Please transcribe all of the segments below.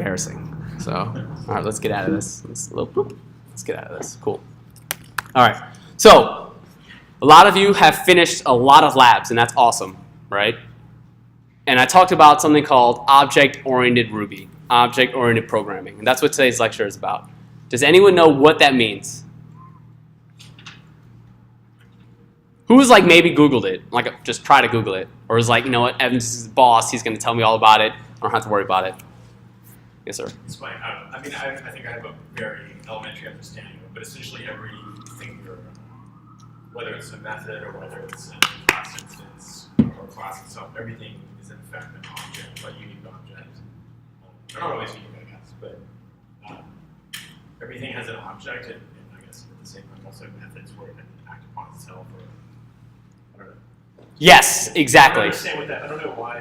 embarrassing. So, all right, let's get out of this. Let's get out of this. Cool. All right. So, a lot of you have finished a lot of labs, and that's awesome, right? And I talked about something called object-oriented Ruby, object-oriented programming, and that's what today's lecture is about. Does anyone know what that means? Who's like maybe Googled it, like just try to Google it, or is like, you know what, Evan's is the boss, he's going to tell me all about it, I don't have to worry about it. Yes, sir. It's fine. I mean, I think I have a very elementary understanding of it, but essentially everything whether it's a method or whether it's a class instance or class itself, everything is in fact an object, a unique object. They're not always unique, I guess, but everything has an object, and I guess at the same time also methods where it can act upon itself, or I don't know. Yes, exactly. I don't understand what that. I don't know why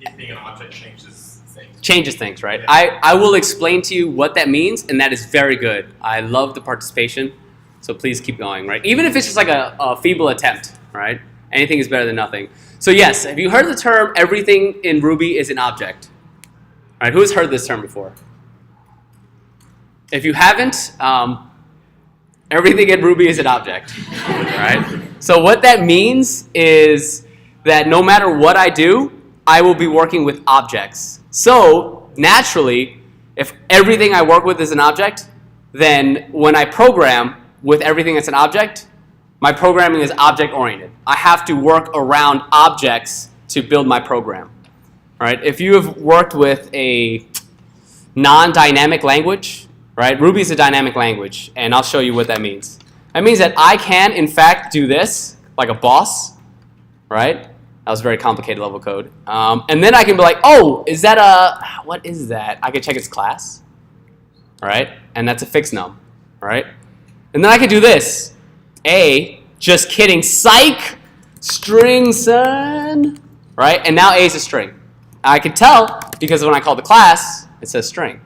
it being an object changes things. Changes things, right? Yeah. I will explain to you what that means, and that is very good. I love the participation, so please keep going, right? Even if it's just like a feeble attempt, right? Anything is better than nothing. So yes, have you heard the term everything in Ruby is an object? All right, who's heard this term before? If you haven't, everything in Ruby is an object, right? So what that means is that no matter what I do, I will be working with objects. So naturally, if everything I work with is an object, then when I program with everything that's an object, my programming is object-oriented. I have to work around objects to build my program. Right? If you have worked with a non-dynamic language, right? Ruby is a dynamic language, and I'll show you what that means. That means that I can, in fact, do this like a boss, right? That was very complicated level code. And then I can be like, oh, is that what is that? I can check its class, right? And that's a fixed num, right? And then I can do this. Just kidding, psych, string, son, right? And now A is a string. I can tell because when I call the class, it says string,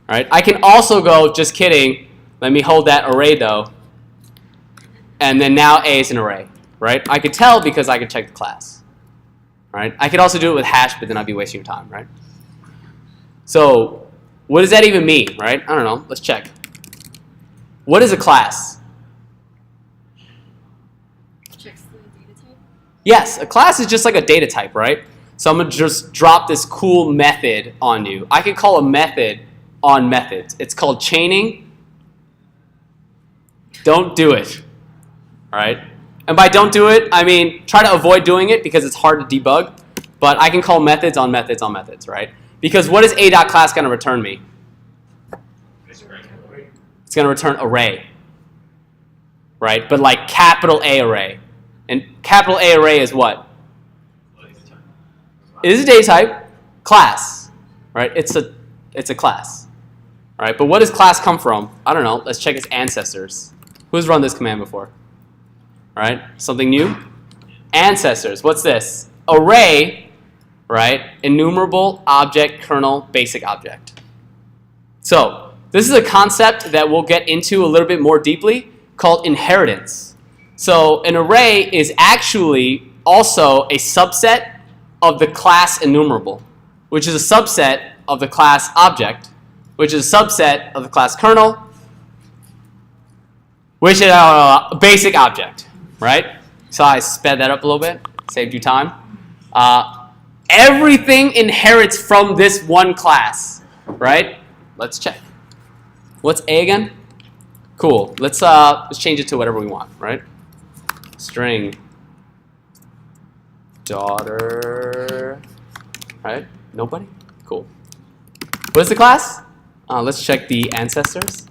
right? I can also go, just kidding, let me hold that array though, and then now A is an array, right? I could tell because I could check the class, right? I could also do it with hash, but then I'd be wasting your time, right? So what does that even mean, right? I don't know, let's check. What is a class? Checks the data type? Yes, a class is just like a data type, right? So I'm going to just drop this cool method on you. I could call a method on methods. It's called chaining. Don't do it, all right? And by don't do it, I mean try to avoid doing it because it's hard to debug. But I can call methods on methods on methods, right? Because what is a.class going to return me? It's going to return array, right? But like capital A array. And capital A array is what? It is a data type, class, right? It's a class, right? But what does class come from? I don't know. Let's check its ancestors. Who's run this command before? All right, something new? Ancestors. What's this? Array, right? Enumerable object kernel basic object. So this is a concept that we'll get into a little bit more deeply called inheritance. So an array is actually also a subset of the class enumerable, which is a subset of the class object, which is a subset of the class kernel, which is a basic object, right? So I sped that up a little bit, saved you time. Everything inherits from this one class, right? Let's check. What's A again? Cool. Let's change it to whatever we want, right? String daughter, right? Nobody? Cool. What is the class? Let's check the ancestors.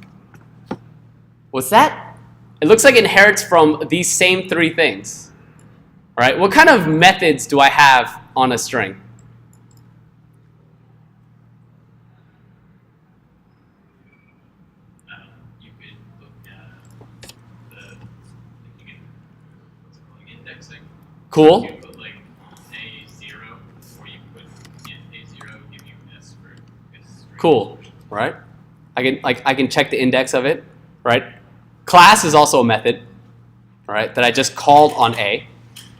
What's that? It looks like it inherits from these same three things, right? What kind of methods do I have on a string? You could look at the indexing. Cool. You put like A0, or you put A0, give you S for S. Cool, right? I can check the index of it, right? Class is also a method, right, that I just called on A,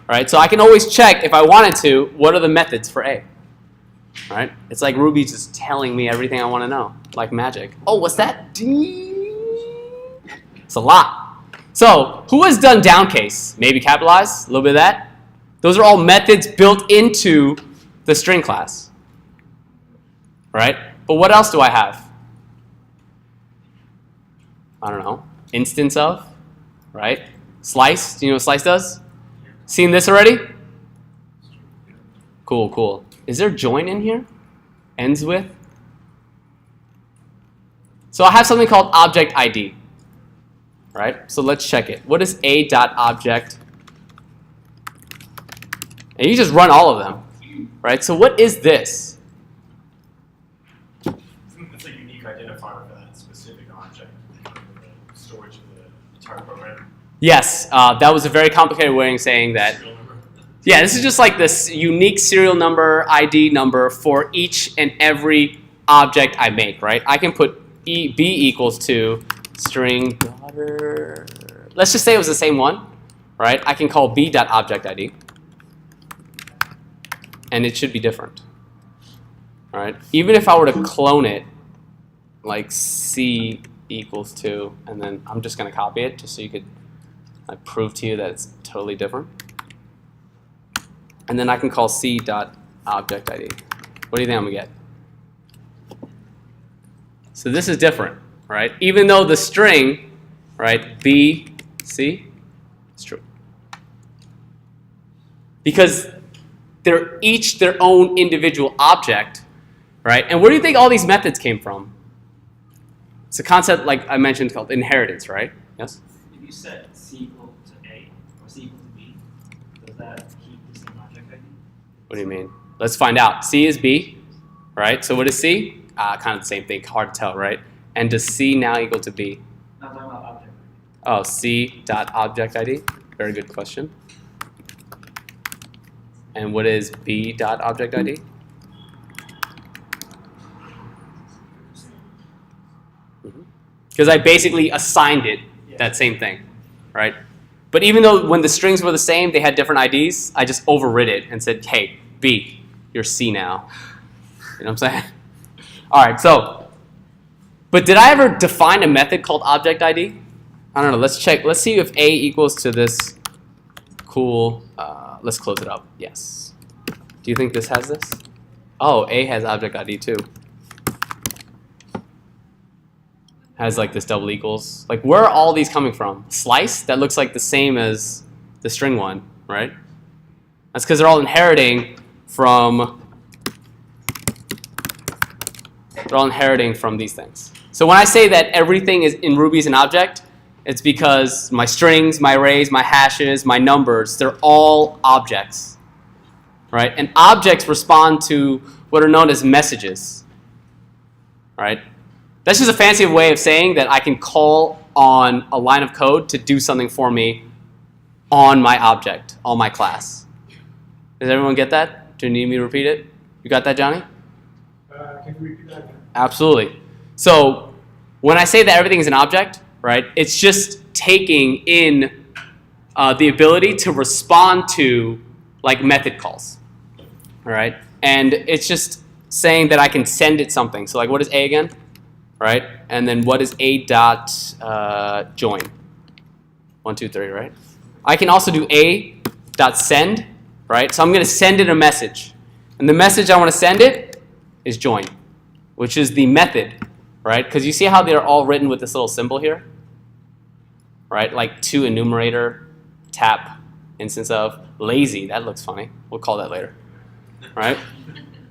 right? So I can always check if I wanted to, what are the methods for A, right? It's like Ruby's just telling me everything I want to know, like magic. Oh, what's that? It's a lot. So who has done downcase? Maybe capitalize, a little bit of that. Those are all methods built into the string class, right? But what else do I have? I don't know. Instance of, right? Slice, do you know what slice does? Seen this already? Cool, cool. Is there join in here? Ends with? So I have something called object ID, right? So let's check it. What is a.object? And you just run all of them, right? So what is this? It's a unique identifier for that specific object, the storage of the entire program. Yes, that was a very complicated way of saying that. Serial number. Yeah, this is just like this unique serial number, ID number for each and every object I make, right? I can put b equals to string daughter. Let's just say it was the same one, right? I can call b.objectId, and it should be different, all right? Even if I were to clone it, like c equals to, and then I'm just going to copy it just so you could like prove to you that it's totally different. And then I can call c.objectId. What do you think I'm going to get? So this is different, right? Even though the string, right, b, c, it's true. Because they're each their own individual object, right? And where do you think all these methods came from? It's a concept, like I mentioned, called inheritance, right? Yes? If you set C equal to A or C equal to B, does that keep the same object ID? What do you mean? Let's find out. C is B, right? So what is C? Kind of the same thing, hard to tell, right? And does C now equal to B? I'm talking about object. Oh, C.objectId? Very good question. And what is B.objectId? Because I basically assigned it that same thing, right? But even though when the strings were the same, they had different IDs, I just overrid it and said, hey, B, you're C now. You know what I'm saying? All right, so, but did I ever define a method called object ID? I don't know, let's check. Let's see if A equals to this cool, let's close it up. Yes. Do you think this has this? Oh, A has object ID too. Has like this double equals. Like where are all these coming from? Slice, that looks like the same as the string one, right? That's because they're all inheriting from these things. So when I say that everything is in Ruby is an object, it's because my strings, my arrays, my hashes, my numbers, they're all objects, right? And objects respond to what are known as messages, right? That's just a fancy way of saying that I can call on a line of code to do something for me on my object, on my class. Does everyone get that? Do you need me to repeat it? You got that, Johnny? Can you repeat that again? Absolutely. So when I say that everything is an object, right, it's just taking in the ability to respond to like method calls, all right? And it's just saying that I can send it something. So like what is A again? Right? And then what is A dot join? 1, 2, 3, right? I can also do A dot send, right? So I'm going to send it a message. And the message I want to send it is join, which is the method, right? Because you see how they're all written with this little symbol here? Right? Like to enumerator, tap, instance of, lazy. That looks funny. We'll call that later, right?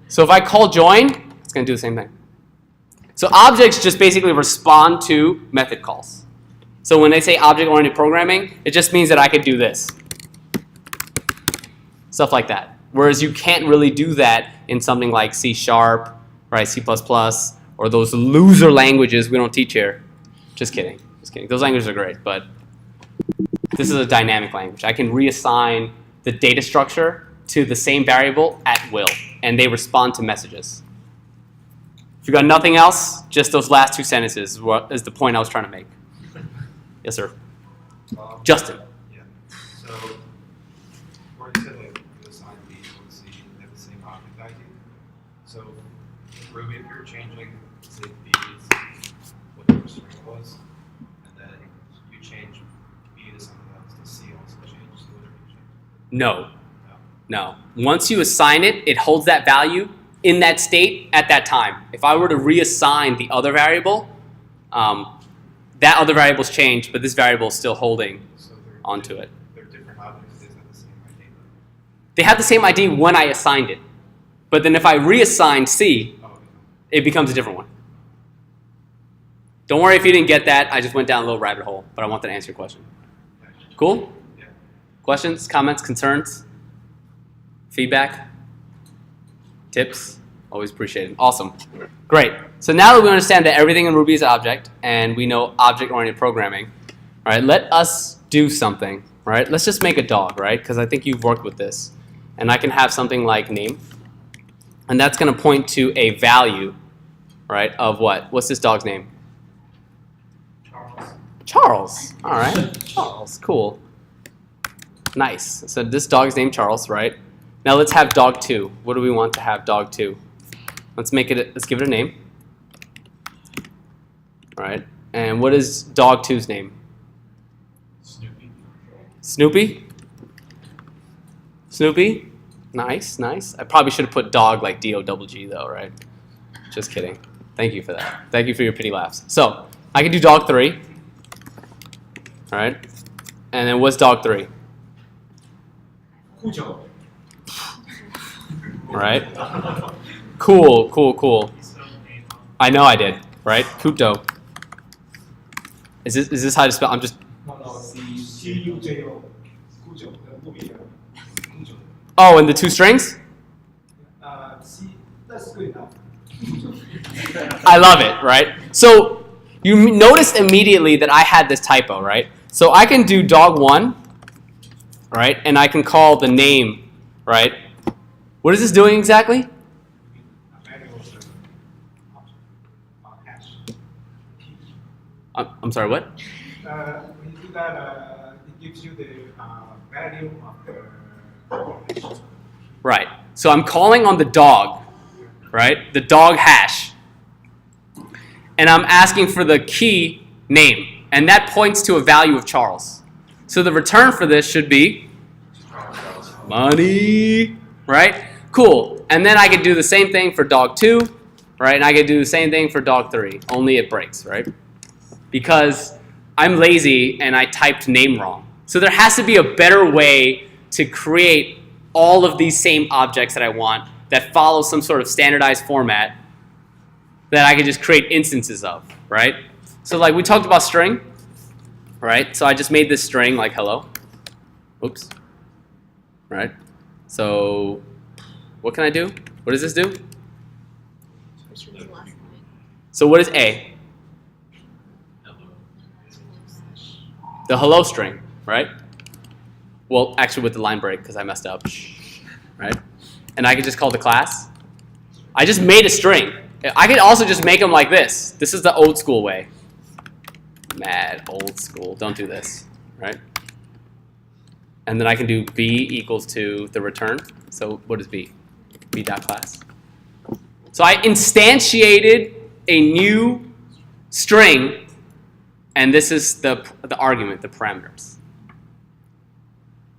So if I call join, it's going to do the same thing. So objects just basically respond to method calls. So when they say object-oriented programming, it just means that I could do this. Stuff like that. Whereas you can't really do that in something like C#, right, C++, or those loser languages we don't teach here. Just kidding. Just kidding. Those languages are great, but this is a dynamic language. I can reassign the data structure to the same variable at will, and they respond to messages. If you got nothing else, just those last two sentences is the point I was trying to make. Yes, sir. Justin. Yeah. So, where you said like you assign B equal to C, they have the same object ID. So changing, say, B is whatever string it was, and then you change B to something else, the C also changes to whatever you change? No. No. No. Once you assign it, it holds that value in that state at that time. If I were to reassign the other variable, that other variable's changed, but this variable is still holding So onto it. they're different objects, they have the same ID. They have the same ID when I assigned it. But then if I reassign C, Oh, okay. it becomes a different one. Don't worry if you didn't get that. I just went down a little rabbit hole, but I wanted to answer your question. Cool? Yeah. Questions, comments, concerns, feedback, tips? Always appreciate it. Awesome. Great. So now that we understand that everything in Ruby is an object and we know object-oriented programming, all right, let us do something, right? Let's just make a dog, right? Because I think you've worked with this. And I can have something like name. And that's going to point to a value, right, of what? What's this dog's name? Charles. Charles. All right. Charles. Cool. Nice. So this dog's named Charles, right? Now let's have dog 2. What do we want to have dog 2? Let's give it a name. All right. And what is dog 2's name? Snoopy. Snoopy? Snoopy? Nice, nice. I probably should have put dog like D-O-double-G though, right? Just kidding. Thank you for that. Thank you for your pity laughs. So, I can do dog 3. All right. And then what's dog 3? Cujo. All right. Cool, cool, cool. I know I did, right? Kuto. Is this how to spell? I'm just. C-U-J-O. Cujo. Cujo. Oh, and the 2 strings? That's good enough. I love it, right? So you noticed immediately that I had this typo, right? So I can do dog 1, right? And I can call the name, right? What is this doing exactly? I'm sorry, what? When you do that, it gives you the value of the Right. So I'm calling on the dog, right? The dog hash. And I'm asking for the key name. And that points to a value of Charles. So the return for this should be money, right? Cool. And then I could do the same thing for dog 2, right? And I could do the same thing for dog 3, only it breaks, right? Because I'm lazy and I typed name wrong. So there has to be a better way to create all of these same objects that I want that follow some sort of standardized format that I can just create instances of, right? So like we talked about string, right? So I just made this string like hello. Oops. Right? So what can I do? What does this do? Which was the last line? So what is A? The hello string, right? Well, actually with the line break because I messed up, right? And I could just call the class. I just made a string. I could also just make them like this. This is the old school way. Mad old school. Don't do this, right? And then I can do B equals to the return. So what is B? B.class. So I instantiated a new string, and this is the argument, the parameters.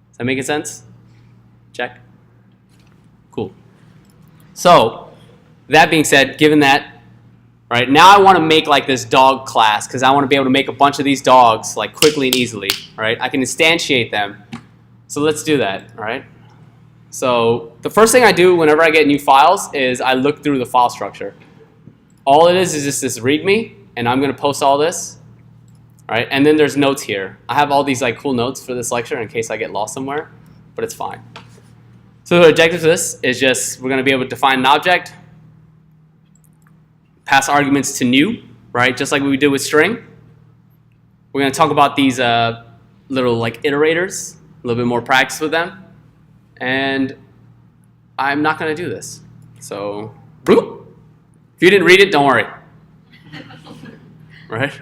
Does that make sense? Check. Cool. So that being said, given that, right, now I want to make like this dog class because I want to be able to make a bunch of these dogs like quickly and easily, right? I can instantiate them. So let's do that, all right? So the first thing I do whenever I get new files is I look through the file structure. All it is just this README, and I'm going to post all this, right? And then there's notes here. I have all these like cool notes for this lecture in case I get lost somewhere, but it's fine. So the objective of this is just we're going to be able to define an object, pass arguments to new, right? Just like we did with string. We're going to talk about these little like iterators, a little bit more practice with them. And I'm not going to do this. So, boop. If you didn't read it, don't worry. Right?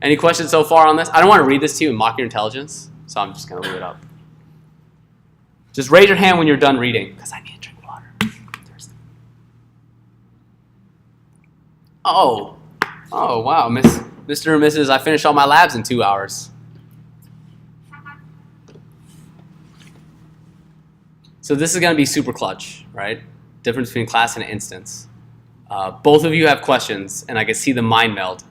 Any questions so far on this? I don't want to read this to you and mock your intelligence, so I'm just going to leave it up. Just raise your hand when you're done reading, because I need to drink water. I'm thirsty. Oh, wow, Mr. and Mrs. I finished all my labs in 2 hours. So this is going to be super clutch, right? Difference between class and instance. Both of you have questions, and I can see the mind meld.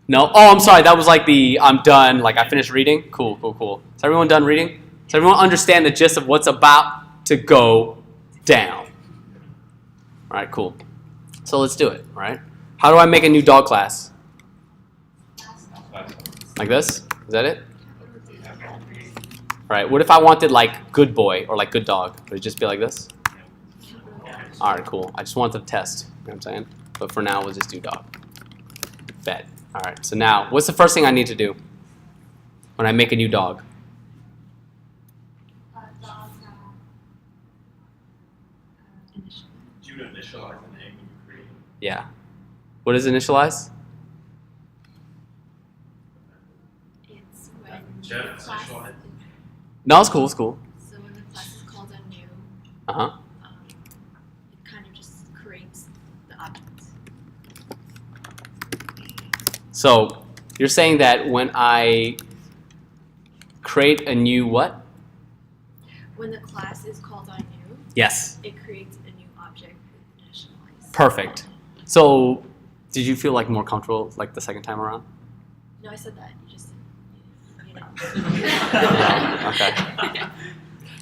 No? Oh, I'm sorry. That was like the I'm done, like I finished reading. Cool, cool, cool. Is everyone done reading? Does everyone understand the gist of what's about to go down? All right, cool. So let's do it, all right? How do I make a new dog class? Like this? Is that it? All right, what if I wanted like good boy or like good dog? Would it just be like this? All right, cool. I just wanted to test, you know what I'm saying? But for now, we'll just do dog. Bet. All right, so now, what's the first thing I need to do when I make a new dog? Do you initialize the name when you create? Yeah. What is initialize? It's when Jeff, class, initialize. No, it's cool, it's cool. so when the class is called on new, Uh-huh. it kind of just creates the object. So you're saying that when I create a new what? When the class is called on new, Yes. it creates a new object with initialize. Perfect. So did you feel like more comfortable like the second time around? No, I said that. You just said, Okay.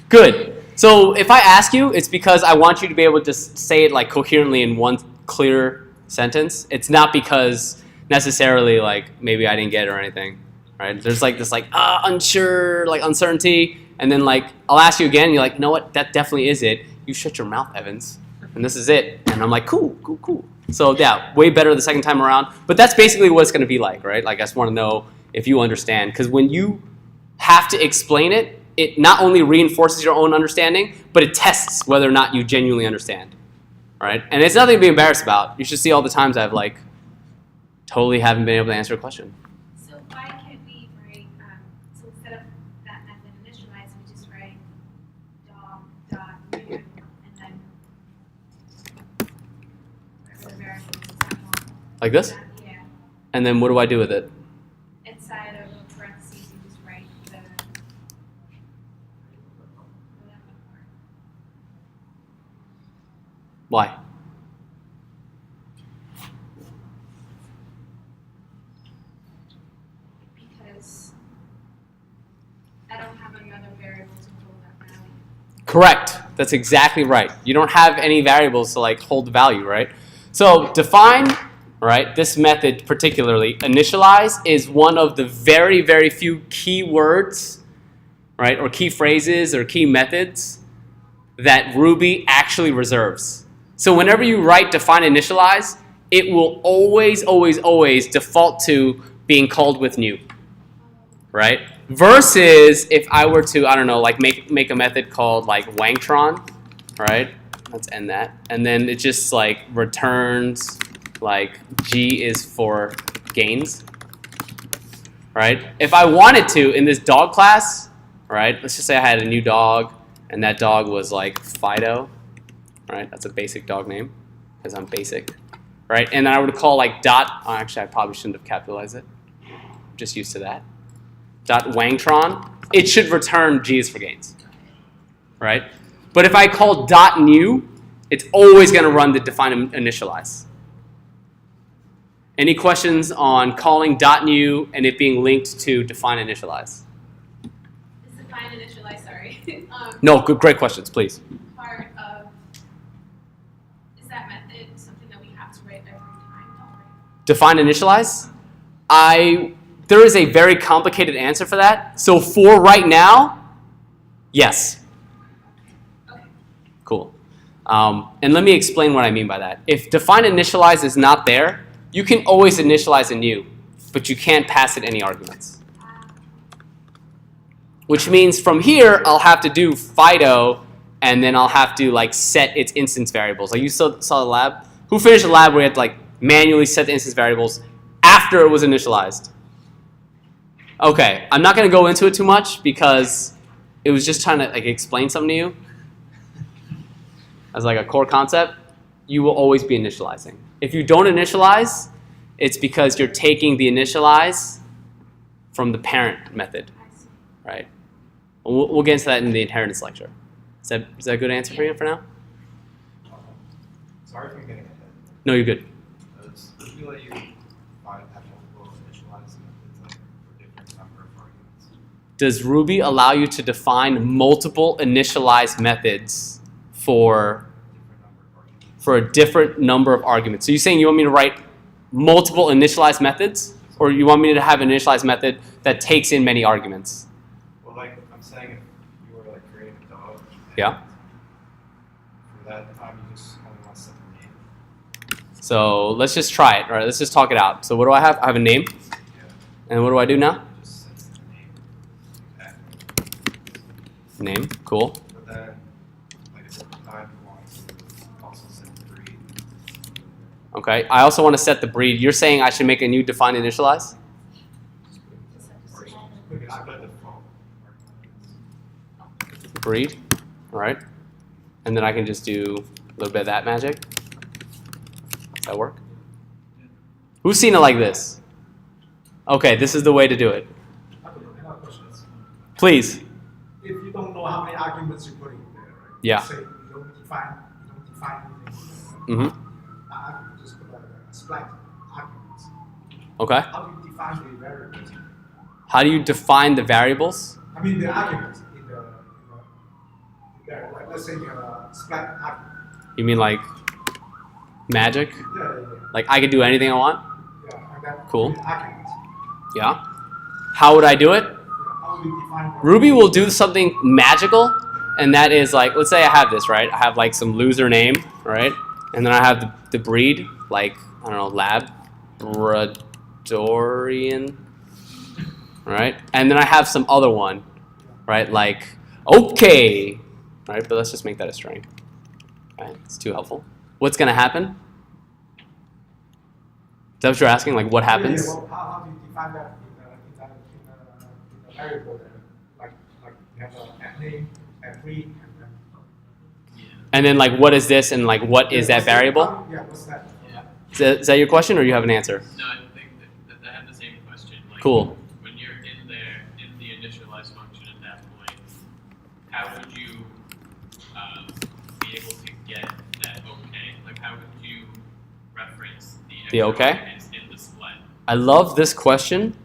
Good. So if I ask you, it's because I want you to be able to just say it like coherently in one clear sentence. It's not because necessarily like maybe I didn't get it or anything, right? There's like this like unsure, like uncertainty, and then like I'll ask you again, and you're like, you know what? That definitely is it. You shut your mouth, Evans, and this is it. And I'm like, cool, cool, cool. So yeah, way better the second time around. But that's basically what it's going to be like, right? Like I just want to know if you understand, because when you have to explain it, it not only reinforces your own understanding, but it tests whether or not you genuinely understand, right? And it's nothing to be embarrassed about. You should see all the times I've like totally haven't been able to answer a question. So why can't we write, so instead of that method initialize, we just write dog.new and then the variables example. Like this? Yeah. And then what do I do with it? Inside of parentheses, you just write the Why? because I don't have another variable to hold that value. Correct. That's exactly right. You don't have any variables to like hold the value, right? So define, right, this method particularly, initialize is one of the very, very few key words, right, or key phrases or key methods that Ruby actually reserves. So whenever you write define initialize, it will always, always, always default to being called with new, right? Versus if I were to, I don't know, like make a method called like Wang Tron, right? Let's end that. And then it just like returns like G is for gains, right? If I wanted to in this dog class, right? Let's just say I had a new dog and that dog was like Fido, right? That's a basic dog name because I'm basic, right? And then I would call like dot, oh, actually I probably shouldn't have capitalized it. Just used to that. Dot Wang Tron, it should return G is for gains, right? But if I call dot new, it's always going to run the define initialize. Any questions on calling dot new and it being linked to define initialize? Is define initialize, sorry. No, good, great questions, please. Part of, is that method something that we have to write every time? No, right? Define initialize? There is a very complicated answer for that. So for right now, yes. Okay. Cool. And let me explain what I mean by that. If define initialize is not there, you can always initialize a new, but you can't pass it any arguments. Which means from here, I'll have to do Fido, and then I'll have to like set its instance variables. Like you saw the lab? Who finished the lab where you had to like manually set the instance variables after it was initialized? Okay, I'm not going to go into it too much because it was just trying to like explain something to you as like a core concept. You will always be initializing. If you don't initialize, it's because you're taking the initialize from the parent method, I see. right? We'll get into that in the inheritance lecture. Is that a good answer for you for now? Sorry if I'm getting ahead. No, you're good. Does Ruby let you find have multiple initialize methods like for different number of arguments? Does Ruby allow you to define multiple initialize methods for a different number of arguments? So you're saying you want me to write multiple initialize methods, or you want me to have an initialize method that takes in many arguments? Well, like I'm saying, if you were like creating a dog, Yeah. for that time you just only want to set the name. So let's just try it. All right, let's just talk it out. So what do I have? I have a name. Yeah. And what do I do now? Just sets the name. Okay. Name. Cool. But then, like a different time, you want to also set the breed. Okay. I also want to set the breed. You're saying I should make a new defined initialize? Or you can just put a default argument. Breed. All right. And then I can just do a little bit of that magic. Does that work? Who's seen it like this? Okay, this is the way to do it. Okay, I have a question. Please. If you don't know how many arguments you put in there, right? Yeah. Say you don't define anything. Mm-hmm. Argument, just put a splat arguments. Okay. How do you define the variables? How do you define the variables? I mean the arguments in the there. Like let's say you have a splat argument. You mean like magic? Yeah. Like I can do anything I want? Yeah. And then Cool. the arguments. Yeah. How would I do it? Yeah. How do you define the Ruby will do something magical, and that is like, let's say I have this, right? I have like some loser name, right? And then I have the breed, like, I don't know, Labradorian, right? And then I have some other one, right? Like, okay, right? But let's just make that a string. Right? It's too helpful. What's going to happen? Is that what you're asking? Like, what happens? Yeah, well, how do you define that in the variable there? Like you have a name, a breed, and then. And then, like, what is this, and like, what is that variable? Yeah, what's that? Is that your question, or you have an answer? No, I think that I have the same question. Like, Cool. when you're in there, in the initialize function at that point, how would you be able to get that okay? Like, how would you reference The okay? arguments in the split? I love this question,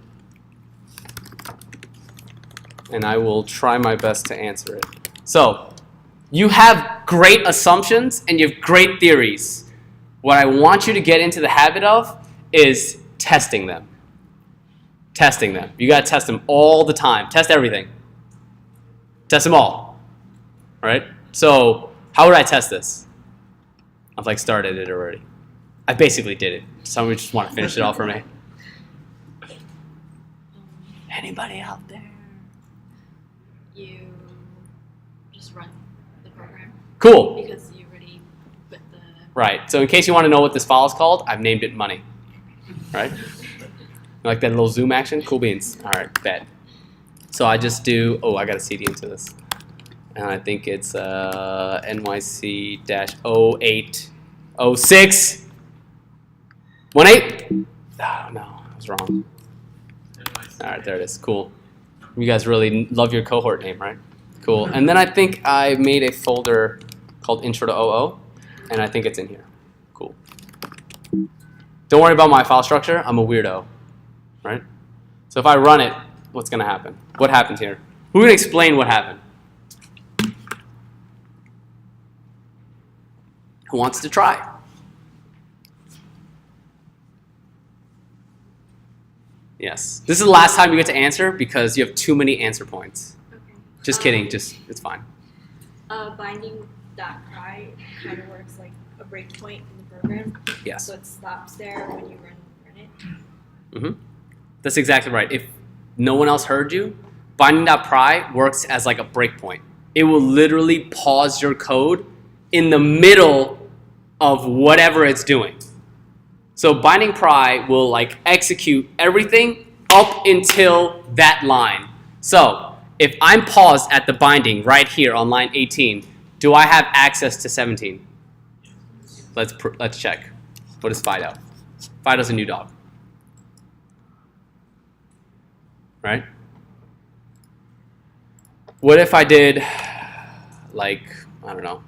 and I will try my best to answer it. So, you have great assumptions and you have great theories. What I want you to get into the habit of is testing them. Testing them. You got to test them all the time. Test everything. Test them all. All right? So, how would I test this? I've like started it already. I basically did it. Somebody just want to finish it off for me. Anybody out there? You just run the program Cool. because you already put the. Right. So in case you want to know what this file is called, I've named it money. Right? You like that little zoom action? Cool beans. All right, bet. So I just do, oh, I got a CD into this. And I think it's NYC-0806. 18? Oh, no, I was wrong. All right, there it is. Cool. You guys really love your cohort name, right? Cool. And then I think I made a folder called Intro to OO, and I think it's in here. Cool. Don't worry about my file structure. I'm a weirdo, right? So if I run it, what's going to happen? What happened here? Who can explain what happened? Who wants to try? Yes. This is the last time you get to answer because you have too many answer points. Okay. Just kidding. Just it's fine. Binding .pry kind of works like a breakpoint in the program. Yes. So it stops there when you run it. Mm-hmm. That's exactly right. If no one else heard you, binding.pry works as like a breakpoint. It will literally pause your code in the middle of whatever it's doing. So binding pry will like execute everything up until that line. So if I'm paused at the binding right here on line 18, do I have access to 17? Let's check. What is Fido? Fido's a new dog. Right? What if I did, like, I don't know,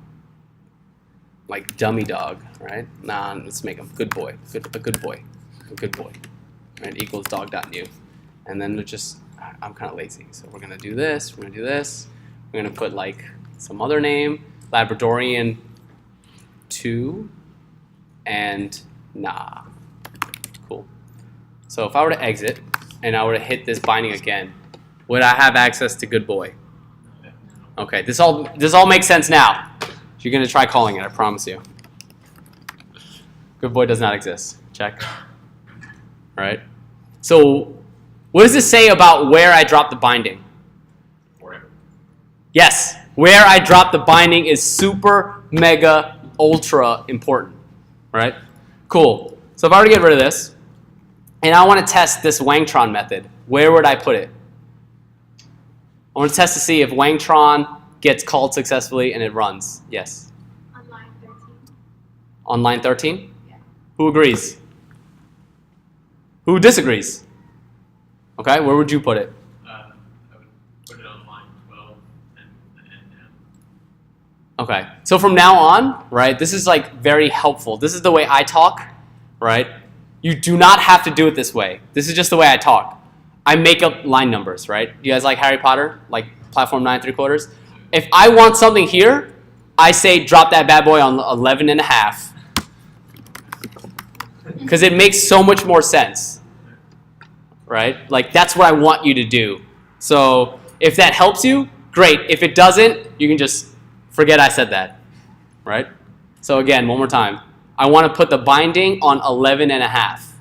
like dummy dog, right? Nah, let's make him good boy, a good boy, right? Equals dog.new. And then we're just, I'm kind of lazy, so we're gonna do this, we're gonna put like some other name, Labradorian 2, and nah. Cool. So if I were to exit, and I were to hit this binding again, would I have access to good boy? Okay, this all makes sense now. You're gonna try calling it, I promise you. Good boy does not exist. Check. All right. So, what does this say about where I drop the binding? Yes, where I drop the binding is super, mega, ultra important. Right? Cool. So if I were to get rid of this, and I want to test this Wang Tron method, where would I put it? I want to test to see if Wang Tron gets called successfully and it runs. Yes. On line 13. On line 13? Yeah. Who agrees? Who disagrees? Okay, where would you put it? I would put it on line 12 and down. Okay, so from now on, right, this is like very helpful. This is the way I talk, right? You do not have to do it this way. This is just the way I talk. I make up line numbers, right? You guys like Harry Potter? Like platform 9 3/4? If I want something here, I say drop that bad boy on 11 and a half. Because it makes so much more sense, right? Like that's what I want you to do. So if that helps you, great. If it doesn't, you can just forget I said that, right? So again, one more time. I want to put the binding on 11 and a half.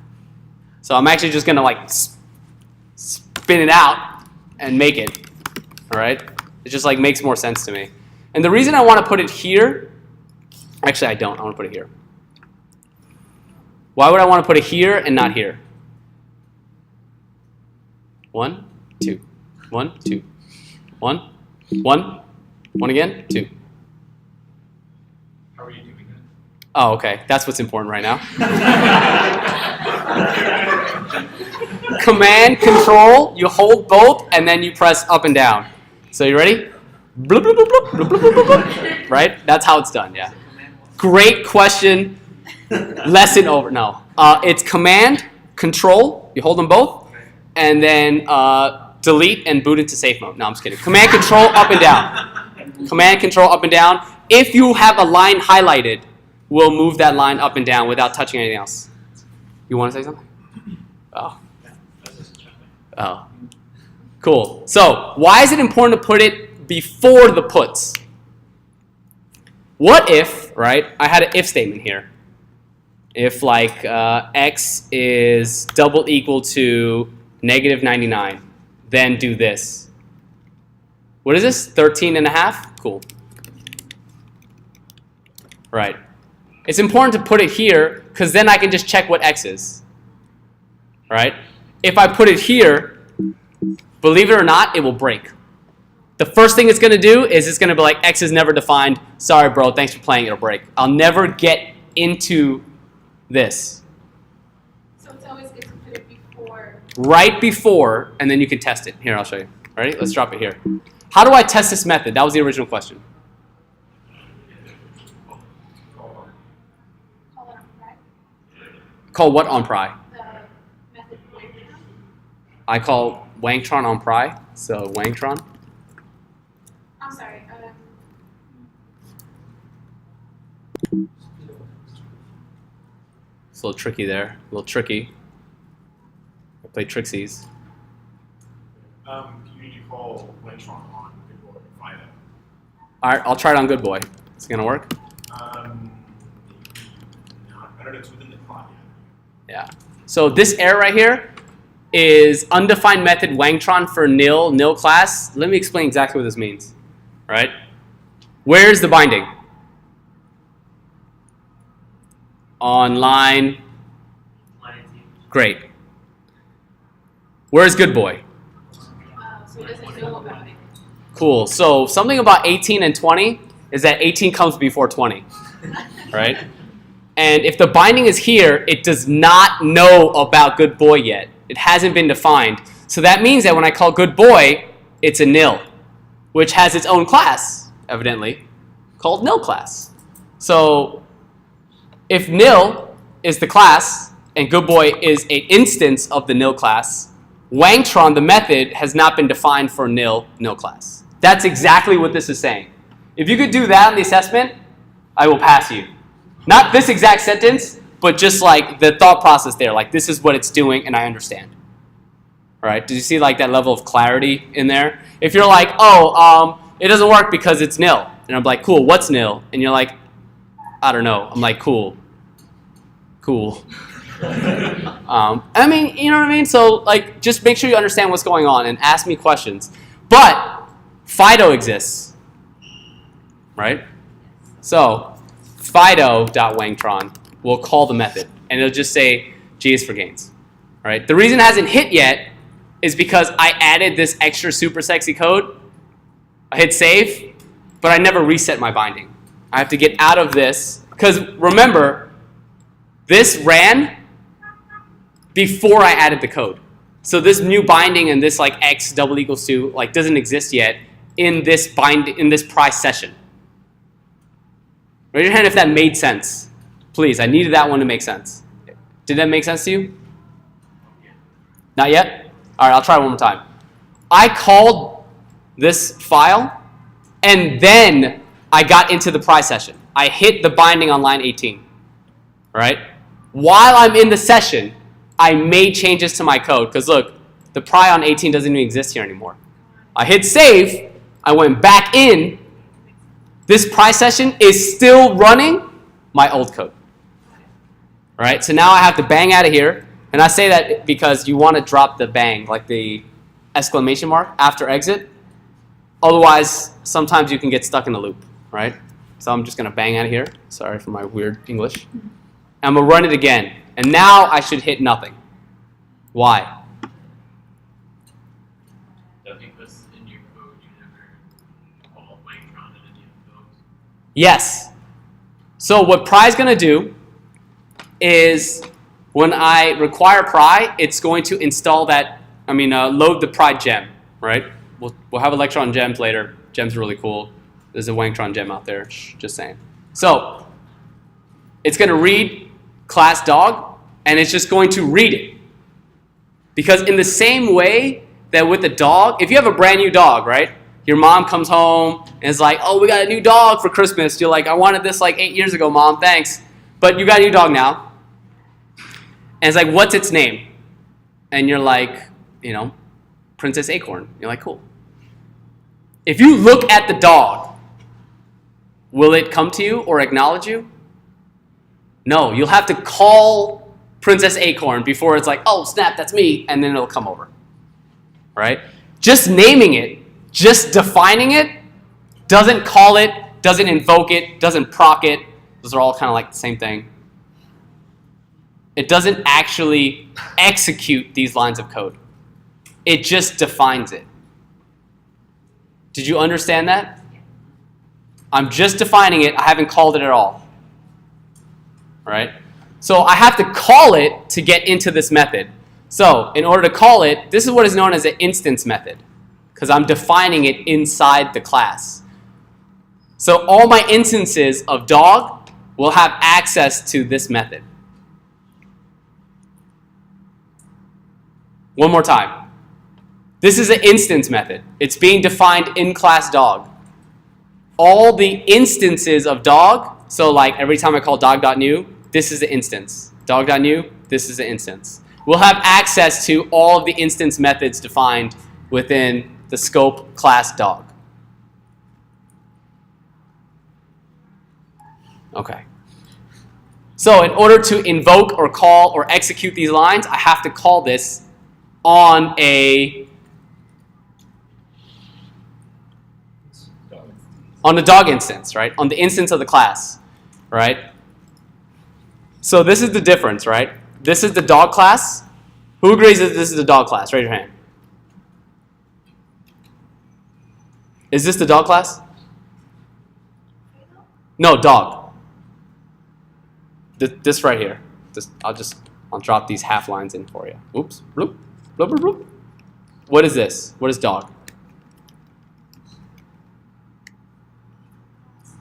So I'm actually just going to like spin it out and make it, all right? It just like makes more sense to me. And the reason I want to put it here, actually I don't, I want to put it here. Why would I want to put it here and not here? 1, 2, 1, 2, 1, 1, 1 again, 2. How are you doing that? Oh, okay, that's what's important right now. Command, Control, you hold both, and then you press up and down. So you ready? Bloop, bloop, bloop, bloop, bloop, bloop, bloop, bloop. Right? That's how it's done, yeah. Great question. Lesson over. No. It's Command, Control, you hold them both, and then delete and boot into safe mode. No, I'm just kidding. Command, Control, up and down. Command, Control, up and down. If you have a line highlighted, we'll move that line up and down without touching anything else. You want to say something? Oh. Oh. Cool. So, why is it important to put it before the puts? What if, right, I had an if statement here. If like x is double equal to negative 99, then do this. What is this? 13 and a half? Cool. Right. It's important to put it here because then I can just check what x is. Right? If I put it here, believe it or not, it will break. The first thing it's going to do is it's going to be like, x is never defined. Sorry, bro. Thanks for playing. It'll break. I'll never get into this. So it's always good to put it before. Right before, and then you can test it. Here, I'll show you. Ready? Let's drop it here. How do I test this method? That was the original question. Call it on pry. Call what on pry? The method Wang Tron. I call Wang Tron on pry. So Wang Tron. I'm sorry. It's a little tricky there. A little tricky. I play Trixies. You need to call Wang Tron on Good Boy Fido. All right, I'll try it on Good Boy. Is it gonna work? No, I don't know. It's within the plot. Yeah. So this error right here is undefined method Wang Tron for nil class. Let me explain exactly what this means. Right? Where's the binding? On line. Great. Where's Good Boy? So it doesn't know about it. Cool. So something about 18 and 20 is that 18 comes before 20. Right? And if the binding is here, it does not know about good boy yet. It hasn't been defined. So that means that when I call good boy, it's a nil, which has its own class, evidently, called nil class. So if nil is the class and good boy is an instance of the nil class, Wang Tron, the method, has not been defined for nil class. That's exactly what this is saying. If you could do that in the assessment, I will pass you. Not this exact sentence, but just like the thought process there. Like this is what it's doing and I understand. All right? Did you see like that level of clarity in there? If you're like, oh, it doesn't work because it's nil. And I'm like, cool, what's nil? And you're like, I don't know. I'm like, cool. I mean, you know what I mean? So like, just make sure you understand what's going on and ask me questions. But Fido exists, right? So Fido.WangTron will call the method, and it'll just say G is for gains. All right? The reason it hasn't hit yet is because I added this extra super sexy code. I hit save, but I never reset my binding. I have to get out of this, because remember, this ran before I added the code. So this new binding and this like x double equals to like doesn't exist yet in this price session. Raise your hand if that made sense. Please, I needed that one to make sense. Did that make sense to you? Not yet? All right, I'll try one more time. I called this file, and then I got into the price session. I hit the binding on line 18, right? While I'm in the session, I made changes to my code, because look, the pry on 18 doesn't even exist here anymore. I hit save, I went back in, this price session is still running my old code. All right, so now I have to bang out of here, and I say that because you want to drop the bang, like the exclamation mark after exit. Otherwise, sometimes you can get stuck in a loop, right? So I'm just going to bang out of here. Sorry for my weird English. I'm going to run it again, and now I should hit nothing. Why? Because in your code you never call Wang Tron in any of those. Yes. So what pry is going to do is when I require pry, it's going to install that, load the pry gem, right? We'll have a lecture on gems later. Gems are really cool. There's a Wang Tron gem out there, just saying. So it's going to read class dog, and it's just going to read it. Because in the same way that with the dog, if you have a brand new dog, right? Your mom comes home and is like, oh, we got a new dog for Christmas. You're like, I wanted this like 8 years ago, Mom, thanks. But you got a new dog now. And it's like, what's its name? And you're like, Princess Acorn. You're like, cool. If you look at the dog, will it come to you or acknowledge you? No, you'll have to call Princess Acorn before it's like, oh, snap, that's me, and then it'll come over, right? Just naming it, just defining it, doesn't call it, doesn't invoke it, doesn't proc it. Those are all kind of like the same thing. It doesn't actually execute these lines of code. It just defines it. Did you understand that? I'm just defining it. I haven't called it at all. Right? So I have to call it to get into this method. So in order to call it, this is what is known as an instance method, because I'm defining it inside the class. So all my instances of dog will have access to this method. One more time. This is an instance method. It's being defined in class dog. All the instances of dog, so like every time I call dog.new, this is an instance. Dog.new, this is an instance. We'll have access to all of the instance methods defined within the scope class dog. Okay. So in order to invoke or call or execute these lines, I have to call this on the dog instance, right? On the instance of the class, right? So this is the difference, right? This is the dog class. Who agrees that this is the dog class? Raise your hand. Is this the dog class? No, dog. This right here. I'll drop these half lines in for you. Oops. Bloop. Bloop, bloop, bloop. What is this? What is dog?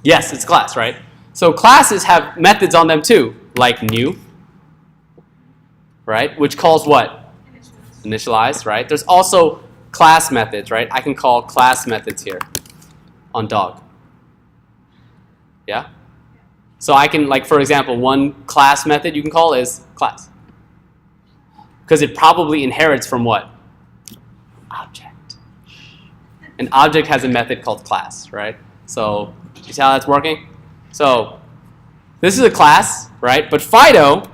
Yes, it's class, right? So classes have methods on them too, like new, right? Which calls what? Initialize, right? There's also class methods, right? I can call class methods here on dog. Yeah? So I can, like, for example, one class method you can call is class. Because it probably inherits from what? Object. An object has a method called class, right? So, you see how that's working? So, this is a class, right? But Fido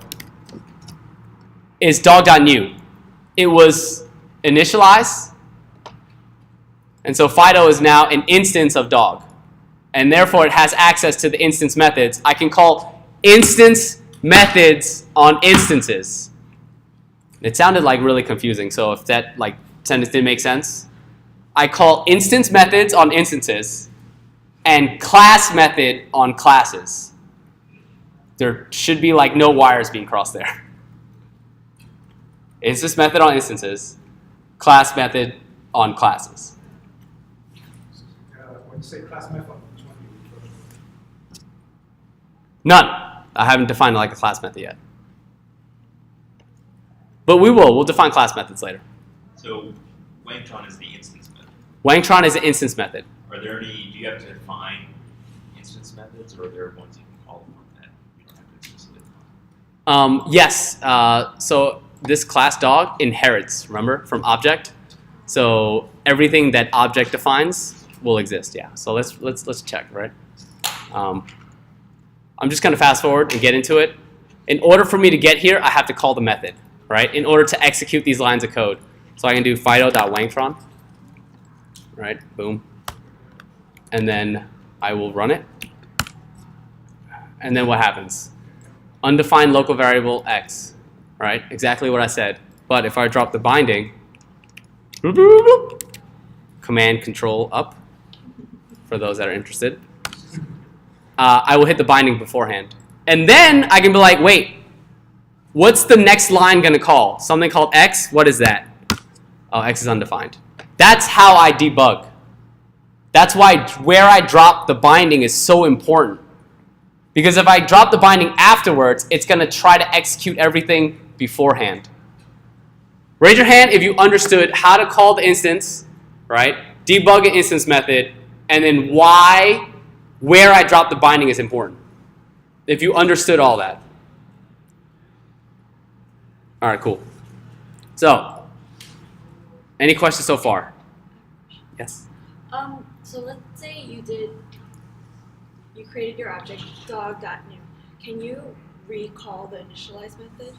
is dog.new. It was initialized, and so Fido is now an instance of dog. And therefore, it has access to the instance methods. I can call instance methods on instances. It sounded like really confusing, so if that sentence didn't make sense, I call instance methods on instances and class method on classes. There should be no wires being crossed there. Instance method on instances, class method on classes. When you say class method, which one do you refer to? None. I haven't defined a class method yet. But we will. We'll define class methods later. So Wang Tron is the instance method. Wang Tron is an instance method. Are there any, do you have to define instance methods, or are there ones you can call from that you don't have to explicitly define? Yes. So this class dog inherits, remember, from object. So everything that object defines will exist. Yeah. So let's check, right? I'm just going to fast forward and get into it. In order for me to get here, I have to call the method, right? In order to execute these lines of code. So I can do fido.wangtron, right? Boom. And then I will run it. And then what happens? Undefined local variable x, right? Exactly what I said. But if I drop the binding, bloop, bloop, bloop, command control up, for those that are interested, I will hit the binding beforehand. And then I can be like, wait, what's the next line going to call? Something called x? What is that? Oh, x is undefined. That's how I debug. That's why where I drop the binding is so important. Because if I drop the binding afterwards, it's going to try to execute everything beforehand. Raise your hand if you understood how to call the instance, right? Debug an instance method, and then why where I drop the binding is important. If you understood all that. All right, cool. So, any questions so far? Yes? So let's say you created your object, dog.new. Can you recall the initialize method?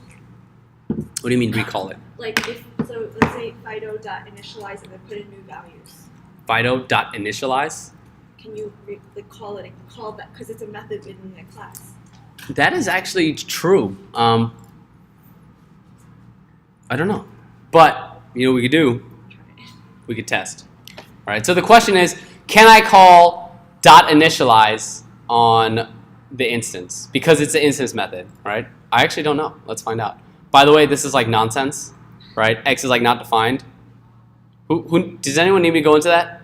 What do you mean recall it? Let's say fido.initialize and then put in new values. Fido.initialize? Can you call it a callback, because it's a method within a class? That is actually true. I don't know. But, you know what we could do? We could test. All right, so the question is, can I call .initialize on the instance? Because it's an instance method, right? I actually don't know. Let's find out. By the way, this is nonsense, right? X is not defined. Does anyone need me to go into that?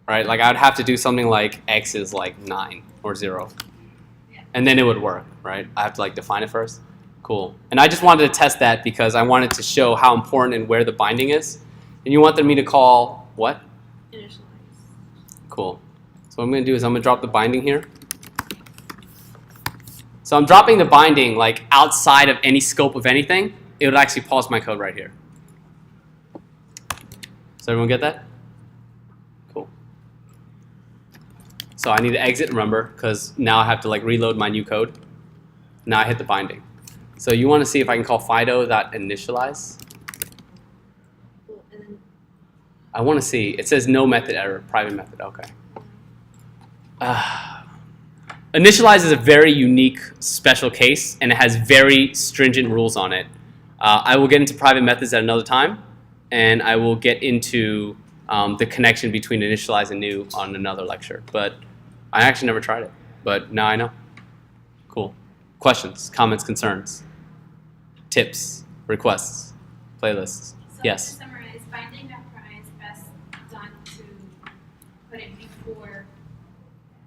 Right, I would have to do something like x is 9 or 0. And then it would work, right? I have to define it first. Cool. And I just wanted to test that because I wanted to show how important and where the binding is. And you wanted me to call what? Initialize. Cool. So what I'm going to do is I'm going to drop the binding here. So I'm dropping the binding outside of any scope of anything. It would actually pause my code right here. Does everyone get that? Cool. So I need to exit, remember, because now I have to reload my new code. Now I hit the binding. So you want to see if I can call fido.initialize. Cool. And then I want to see. It says no method error, private method. Okay. Initialize is a very unique special case, and it has very stringent rules on it. I will get into private methods at another time, and I will get into the connection between initialize and new on another lecture. But I actually never tried it, but now I know. Cool. Questions, comments, concerns, tips, requests, playlists. So Yes. to summarize, binding.pry is best done to put it before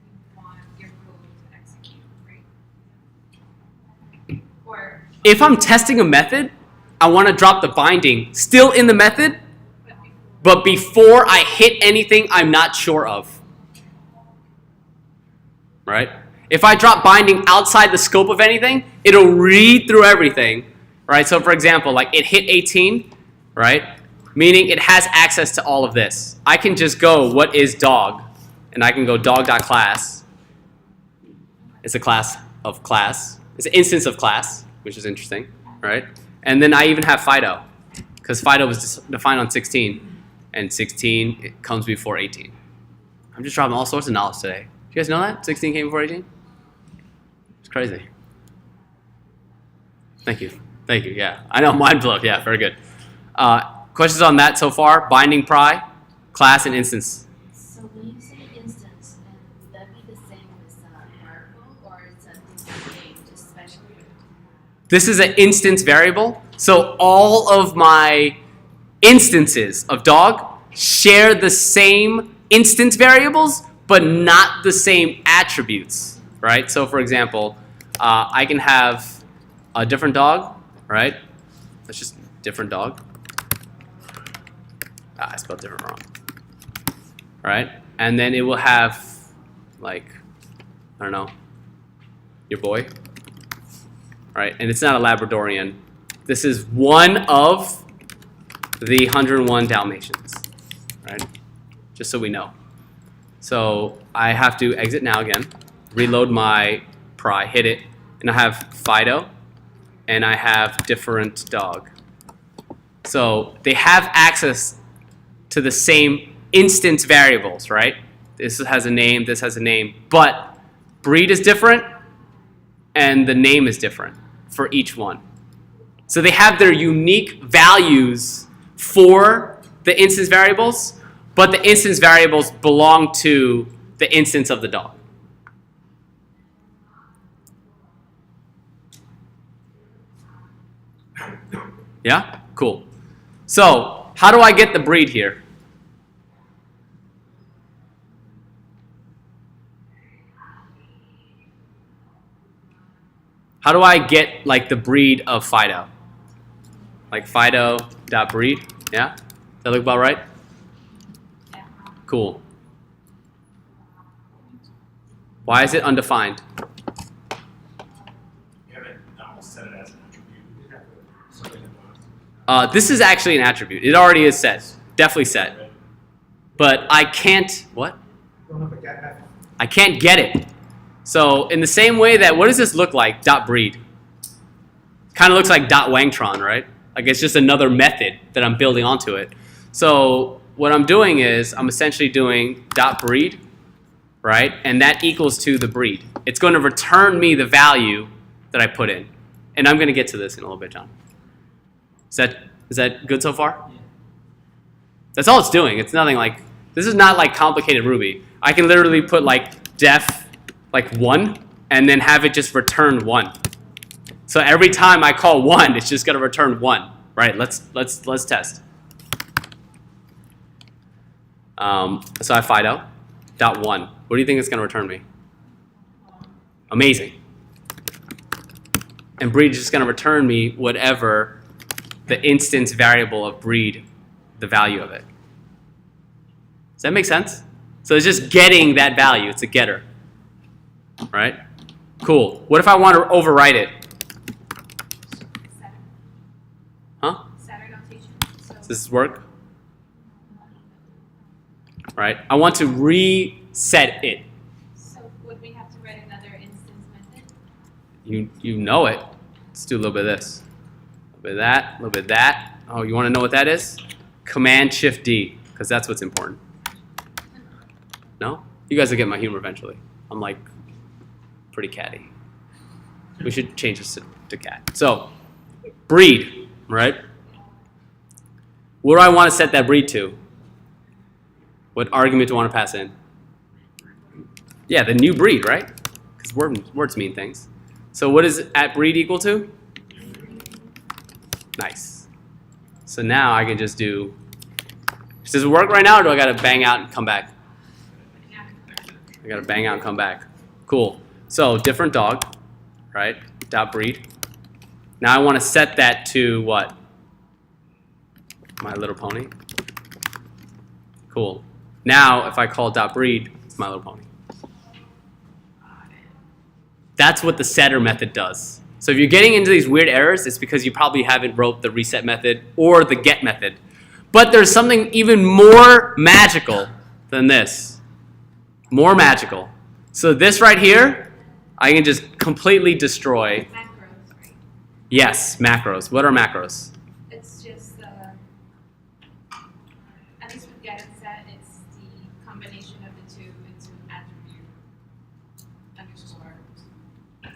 you want your code to execute, right? Or If I'm testing a method, I want to drop the binding still in the method, but before. but before I hit anything I'm not sure of. Right? If I drop binding outside the scope of anything, it'll read through everything. Right? So for example, like it hit 18, right? Meaning it has access to all of this. I can just go, what is dog? And I can go dog.class. It's a class of class. It's an instance of class, which is interesting, right? And then I even have Fido, because Fido was defined on 16, and 16 it comes before 18. I'm just dropping all sorts of knowledge today. You guys know that? 16 came before 18? It's crazy. Thank you. Thank you, yeah. I know, mind blown. Yeah, very good. Questions on that so far? Binding pry, class, and instance. So when you say instance, would that be the same as variable, or it's a different name, just special? This is an instance variable. So all of my instances of dog share the same instance variables, but not the same attributes, right? So for example, I can have a different dog, right? That's just different dog. I spelled different wrong, right? And then it will have, like, I don't know, your boy, right? And it's not a Labradorian. This is one of the 101 Dalmatians, right? Just so we know. So I have to exit now again, reload my pry, hit it, and I have Fido, and I have different dog. So they have access to the same instance variables, right? This has a name, this has a name, but breed is different, and the name is different for each one. So they have their unique values for the instance variables, but the instance variables belong to the instance of the dog. Yeah? Cool. So, how do I get the breed here? How do I get, like, the breed of Fido? Like Fido.breed? Yeah? Does that look about right? Cool. Why is it undefined? You haven't set it as an attribute. You have to set it in the- This is actually an attribute. It already is set. Definitely set. But I can't, what? Don't have a get method. I can't get it. So in the same way that, what does this look like? .breed. Kind of looks like .Wang Tron, right? Like it's just another method that I'm building onto it. So what I'm doing is I'm essentially doing .breed, right? And that equals to the breed. It's going to return me the value that I put in. And I'm going to get to this in a little bit, John. Is that good so far? Yeah. That's all it's doing. It's nothing like, this is not like complicated Ruby. I can literally put like def like 1 and then have it just return 1. So every time I call 1, it's just going to return 1. Right? Let's test. So I have Fido.1. What do you think it's going to return me? Amazing. And breed is just going to return me whatever the instance variable of breed, the value of it. Does that make sense? So it's just getting that value. It's a getter. Right? Cool. What if I want to overwrite it? Setter. Huh? Setter notation. So Does this work? Right? I want to reset it. So would we have to write another instance method? You know it. Let's do a little bit of this. A little bit of that, a little bit of that. Oh, you want to know what that is? Command-Shift-D, because that's what's important. No? You guys will get my humor eventually. I'm like pretty catty. We should change this to cat. So, breed, right? What do I want to set that breed to? What argument do I want to pass in? Yeah, the new breed, right? Because words mean things. So what is @breed equal to? Nice. So now I can just do, does it work right now, or do I gotta bang out and come back? I gotta bang out and come back. Cool. So different dog, right? .breed. Now I want to set that to what? My Little Pony. Cool. Now if I call .breed, it's My Little Pony. That's what the setter method does. So if you're getting into these weird errors, it's because you probably haven't wrote the reset method or the get method. But there's something even more magical than this. More magical. So this right here, I can just completely destroy. Macros, right? Yes, macros. What are macros? It's just, at least with get and set, it's the combination of the two into attribute underscore. And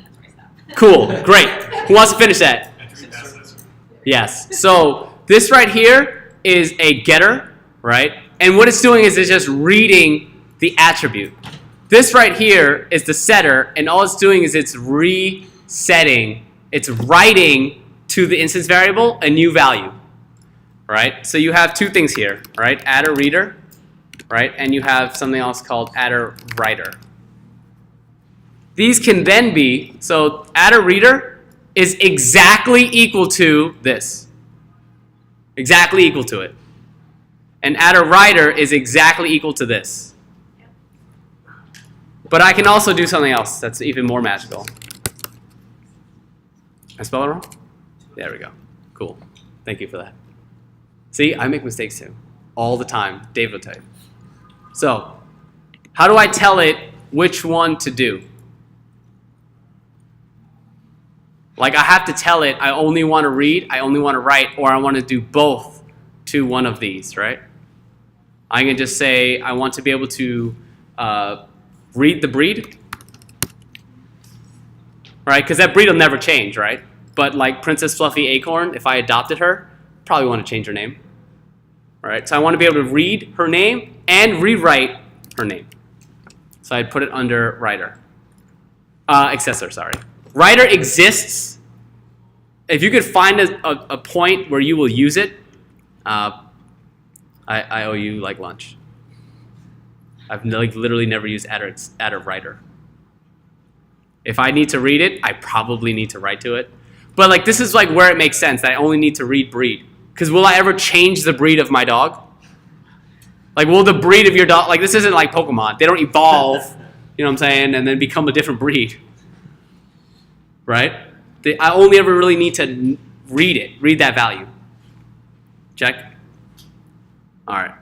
that's where I stop. Cool, great. Who wants to finish that? Attribute assets. Yes. So this right here is a getter, right? And what it's doing is it's just reading the attribute. This right here is the setter, and all it's doing is it's resetting, it's writing to the instance variable a new value, right? So you have two things here, right? Adder reader, right? And you have something else called adder writer. These can then be, so adder reader is exactly equal to this. Exactly equal to it. And adder writer is exactly equal to this. But I can also do something else that's even more magical. I spell it wrong? There we go. Cool. Thank you for that. See, I make mistakes too. All the time. Dave will tell you. So, how do I tell it which one to do? Like I have to tell it I only want to read, I only want to write, or I want to do both to one of these, right? I can just say I want to be able to read the breed, right? Because that breed will never change, right? But like Princess Fluffy Acorn, if I adopted her, probably want to change her name, right? So I want to be able to read her name and rewrite her name. So I'd put it under writer. Accessor, sorry. Writer exists. If you could find a point where you will use it, I owe you like lunch. I've like literally never used adder writer. If I need to read it, I probably need to write to it. But like this is like where it makes sense that I only need to read breed. Because will I ever change the breed of my dog? Like will the breed of your dog, like this isn't like Pokemon. They don't evolve, you know what I'm saying, and then become a different breed. Right? I only ever really need to read it, read that value. Check? All right.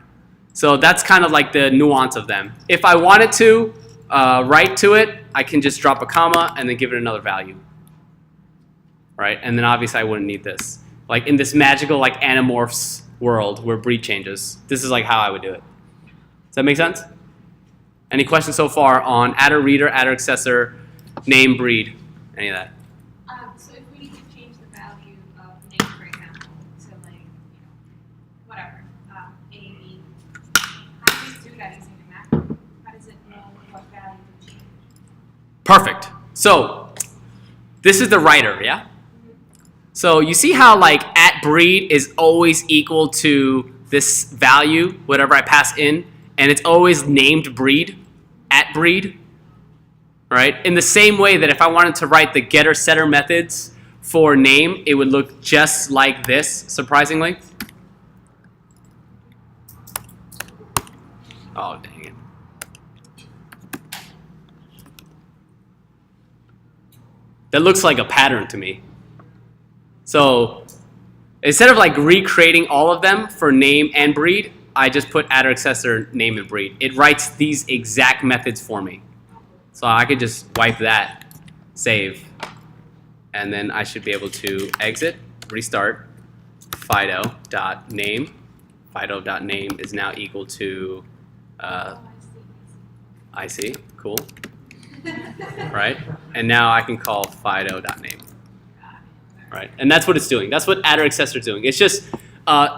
So that's kind of like the nuance of them. If I wanted to write to it, I can just drop a comma and then give it another value. Right? And then obviously I wouldn't need this. Like in this magical like Animorphs world where breed changes, this is like how I would do it. Does that make sense? Any questions so far on adder reader, adder accessor, name, breed, any of that? So if we need to change the value of name, for example, to like, you know, whatever, A, B, how do we do that using the macro? How does it know what value to change? Perfect. So this is the writer, yeah? So you see how like @breed is always equal to this value, whatever I pass in, and it's always named breed, @breed, right? In the same way that if I wanted to write the getter setter methods for name, it would look just like this, surprisingly. Oh, dang it. That looks like a pattern to me. So instead of like recreating all of them for name and breed, I just put adder accessor name and breed. It writes these exact methods for me. So I could just wipe that, save, and then I should be able to exit, restart, Fido.name. Fido.name is now equal to I see, cool. Right? And now I can call Fido.name. Right? And that's what it's doing. That's what adder accessor is doing. It's just,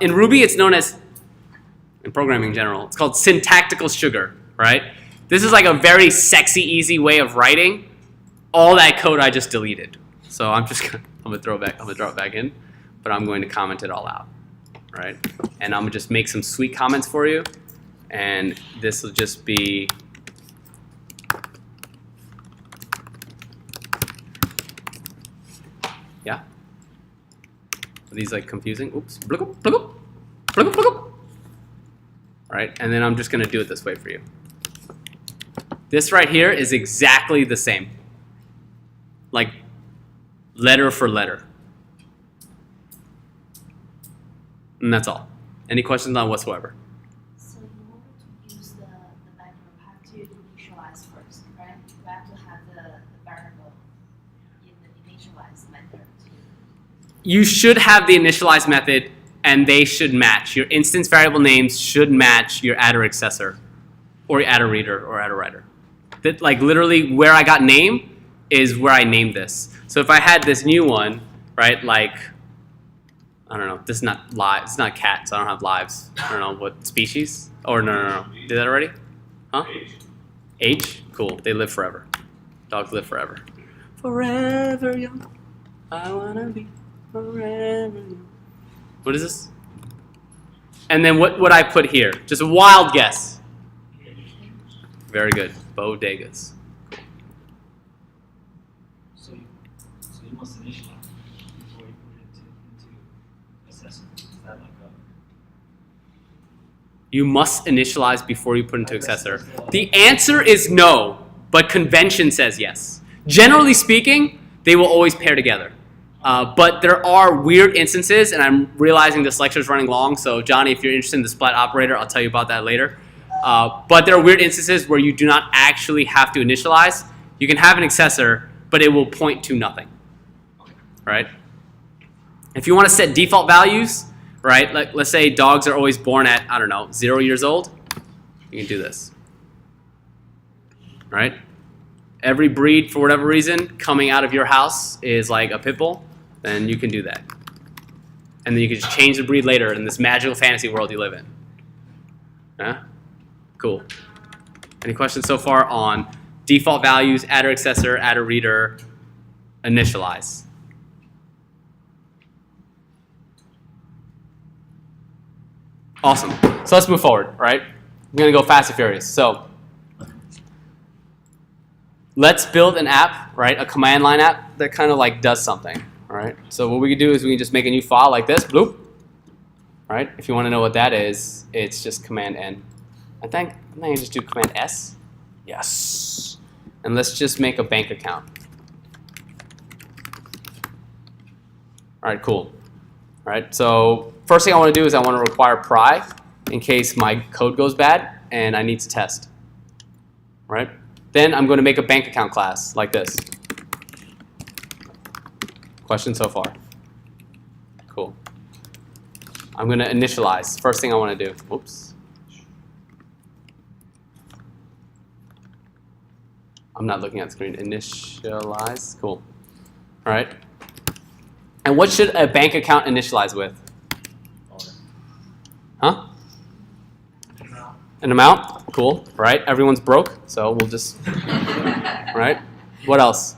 in Ruby, it's known as, in programming in general, it's called syntactical sugar, right? This is like a very sexy, easy way of writing, all that code I just deleted. So I'm gonna throw it back in, but I'm going to comment it all out, right? And I'm gonna just make some sweet comments for you, and this will just be yeah. Are these like confusing? Oops. Bluggle, bluggle, bluggle, bluggle. Right, and then I'm just gonna do it this way for you. This right here is exactly the same. Like letter for letter. And that's all. Any questions on whatsoever? So in order to use the variable, you have to initialize first, right? You have to have the variable in the initialize method. You should have the initialize method and they should match. Your instance variable names should match your adder accessor or your adder reader or adder writer. That like literally where I got name is where I named this. So if I had this new one, right, like, I don't know, this is not live, it's not cat, so I don't have lives. I don't know what species. Or no. Did that already? Huh? H? Cool. They live forever. Dogs live forever. Forever young. I wanna be forever young. What is this? And then what would I put here? Just a wild guess. Very good. Bodegas. So you must initialize before you put it into assessment. Is that like a You must initialize before you put into accessor. The answer is no, but convention says yes. Generally speaking, they will always pair together. But there are weird instances, and I'm realizing this lecture is running long, so Johnny, if you're interested in the splat operator, I'll tell you about that later. But there are weird instances where you do not actually have to initialize. You can have an accessor, but it will point to nothing, right? If you want to set default values, right, let's say dogs are always born at, I don't know, 0 years old, you can do this, right? Every breed, for whatever reason, coming out of your house is like a pit bull, then you can do that. And then you can just change the breed later in this magical fantasy world you live in. Yeah? Cool. Any questions so far on default values, adder accessor, adder reader, initialize? Awesome. So let's move forward, right? I'm going to go fast and furious. So let's build an app, right? A command line app that kind of like does something, all right? So what we can do is we can just make a new file like this, bloop, right? If you want to know what that is, it's just command N. I think I just do command S. Yes. And let's just make a bank account. All right, cool. All right, so first thing I want to do is I want to require pry in case my code goes bad and I need to test, right? Then I'm going to make a bank account class like this. Question so far? Cool. I'm going to initialize. First thing I want to do. Whoops. I'm not looking at the screen. Initialize. Cool. All right. And what should a bank account initialize with? Huh? An amount? Cool. Right? Everyone's broke, so we'll just. Right? What else?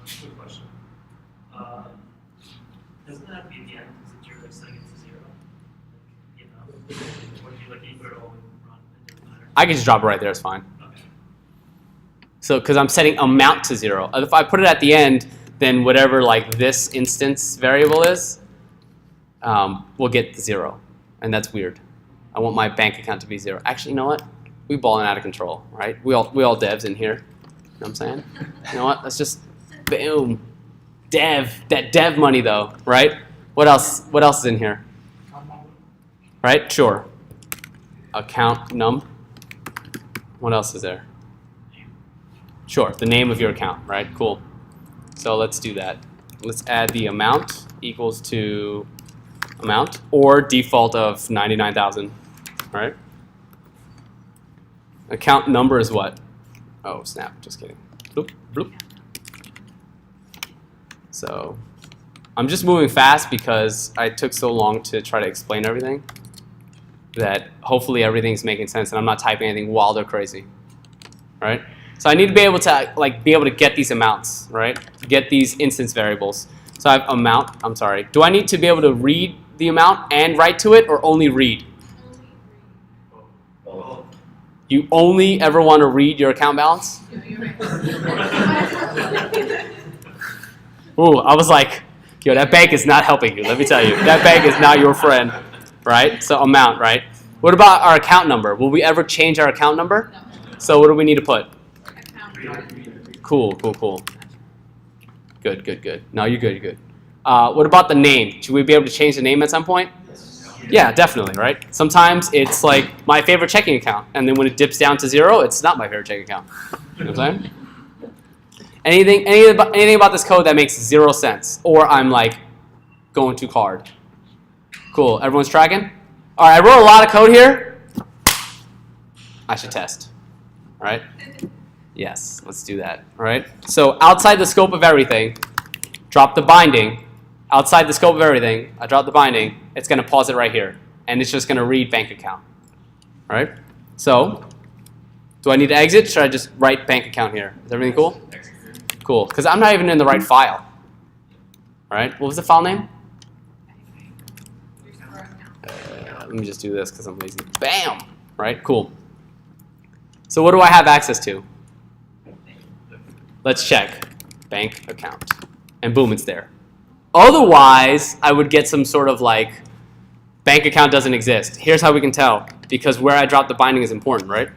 Good question. Doesn't that be the end since you're like setting it to 0? You know, or do you like equal it all and run? It doesn't matter. I can just drop it right there. It's fine. Okay. So, because I'm setting amount to 0. If I put it at the end, then whatever like this instance variable is, will get the 0, and that's weird. I want my bank account to be 0. Actually, you know what? We balling out of control, right? We all devs in here. You know what I'm saying? You know what? Let's just boom, dev. That dev money though, right? What else? What else is in here? Right? Sure. Account num. What else is there? Sure. The name of your account, right? Cool. So let's do that. Let's add the amount equals to amount or default of 99,000, right? Account number is what? Oh, snap, just kidding. Bloop, bloop. So I'm just moving fast because I took so long to try to explain everything that hopefully everything's making sense and I'm not typing anything wild or crazy, right? So I need to be able to get these amounts, right? Get these instance variables. So I have amount. I'm sorry. Do I need to be able to read the amount and write to it, or only read? You only ever want to read your account balance? Ooh, I was like, yo, that bank is not helping you. Let me tell you, that bank is not your friend, right? So amount, right? What about our account number? Will we ever change our account number? No. So what do we need to put? Account. Cool. Good. No, you're good. What about the name? Should we be able to change the name at some point? Yeah, definitely, right? Sometimes it's like my favorite checking account, and then when it dips down to 0, it's not my favorite checking account. You know what I'm saying? Anything about this code that makes 0 sense, or I'm like going too hard. Cool. Everyone's tracking? All right, I wrote a lot of code here. I should test. All right? Yes, let's do that. All right? So outside the scope of everything, drop the binding. Outside the scope of everything, I drop the binding. It's going to pause it right here, and it's just going to read bank account. All right? So do I need to exit? Should I just write bank account here? Is everything cool? Cool, because I'm not even in the right file. All right? What was the file name? Let me just do this because I'm lazy. Bam! Right? Cool. So what do I have access to? Let's check. Bank account. And boom, it's there. Otherwise, I would get some sort of like, bank account doesn't exist. Here's how we can tell. Because where I drop the binding is important, right?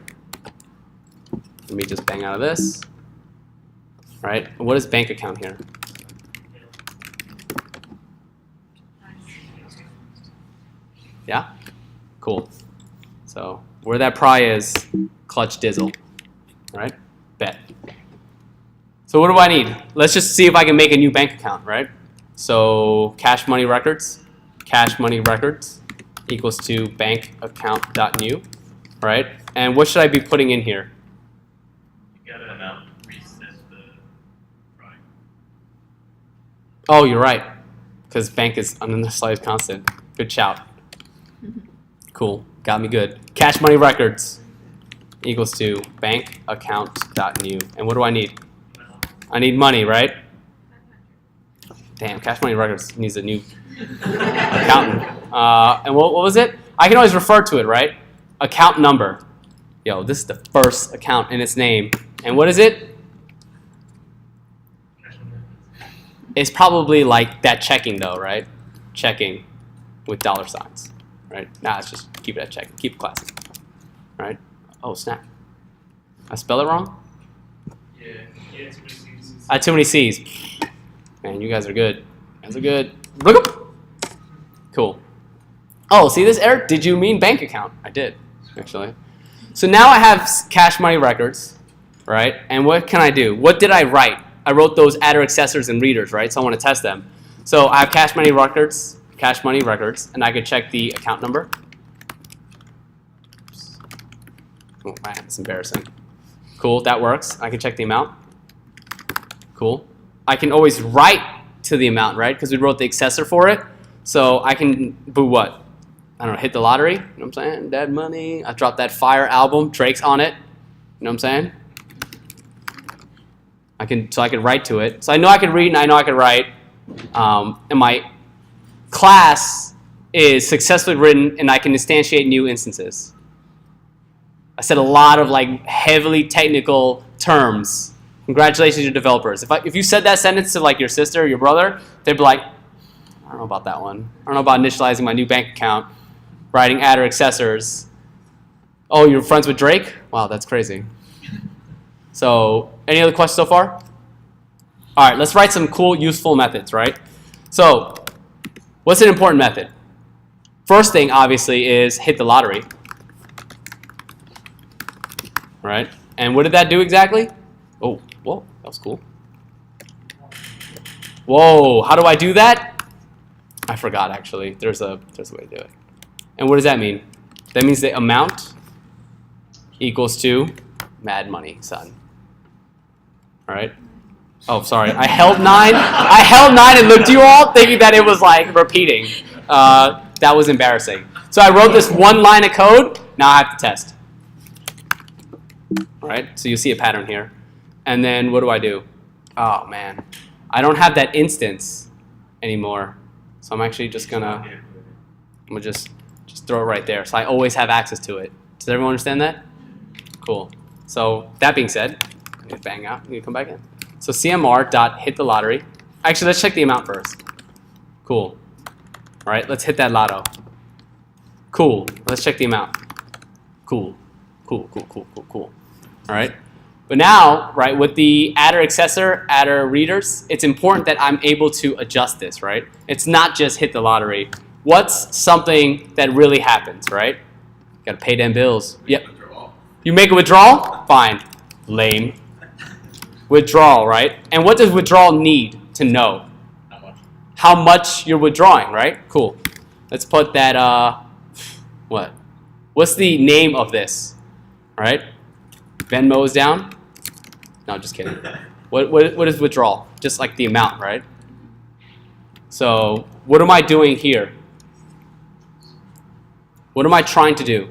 Let me just bang out of this. Right? What is bank account here? Yeah? Cool. So where that pry is, clutch dizzle. Right? Bet. So what do I need? Let's just see if I can make a new bank account, right? So cash money records equals to bank account.new, right? And what should I be putting in here? You gotta reset the prime. Oh, you're right. Because bank is uninitialized constant. Good shout. Cool. Got me good. Cash money records equals to bank account.new. And what do I need? I need money, right? Damn, cash money records needs a new accountant. And what was it? I can always refer to it, right? Account number. Yo, this is the first account in its name. And what is it? It's probably like that checking though, right? Checking with dollar signs, right? Nah, let's just keep it at checking. Keep it classy, right? Oh, snap. I spell it wrong? Yeah, too many C's. I had too many C's. Man, you guys are good. You guys are good. Cool. Oh, see this error? Did you mean bank account? I did, actually. So now I have cash money records, right? And what can I do? What did I write? I wrote those adder accessors and readers, right? So I want to test them. So I have cash money records, and I could check the account number. Oh man, it's embarrassing. Cool, that works. I can check the amount. Cool. I can always write to the amount, right? Because we wrote the accessor for it. So I can do what? I don't know, hit the lottery. You know what I'm saying? Dead money. I dropped that Fire album. Drake's on it. You know what I'm saying? So I can write to it. So I know I can read and I know I can write. And my class is successfully written and I can instantiate new instances. I said a lot of like heavily technical terms. Congratulations to developers. If you said that sentence to like your sister or your brother, they'd be like, I don't know about that one. I don't know about initializing my new bank account, writing adder accessors. Oh, you're friends with Drake? Wow, that's crazy. So, any other questions so far? All right, let's write some cool, useful methods, right? So, what's an important method? First thing, obviously, is hit the lottery. Right? And what did that do exactly? Oh, whoa, that was cool. Whoa, how do I do that? I forgot, actually. There's a way to do it. And what does that mean? That means the amount equals to mad money, son. All right? Oh, sorry. I held 9. I held 9 and looked at you all thinking that it was like repeating. That was embarrassing. So I wrote this one line of code. Now I have to test. All right, so you see a pattern here. And then what do? Oh man, I don't have that instance anymore. So I'm actually just gonna just throw it right there. So I always have access to it. Does everyone understand that? Cool. So that being said, I'm gonna bang out. I'm gonna come back in. So CMR dot hit the lottery. Actually, let's check the amount first. Cool. All right, let's hit that lotto. Cool. Let's check the amount. Cool. Cool. Cool. Cool. Cool. Cool. All right. But now, right, with the adder accessor, adder readers, it's important that I'm able to adjust this, right? It's not just hit the lottery. What's something that really happens, right? Got to pay them bills. Yep. You make a withdrawal? Fine. Lame. Withdrawal, right? And what does withdrawal need to know? How much? How much you're withdrawing, right? Cool. Let's put that, what? What's the name of this? All right? Venmo is down? No, just kidding. What is withdrawal? Just like the amount, right? So what am I doing here? What am I trying to do?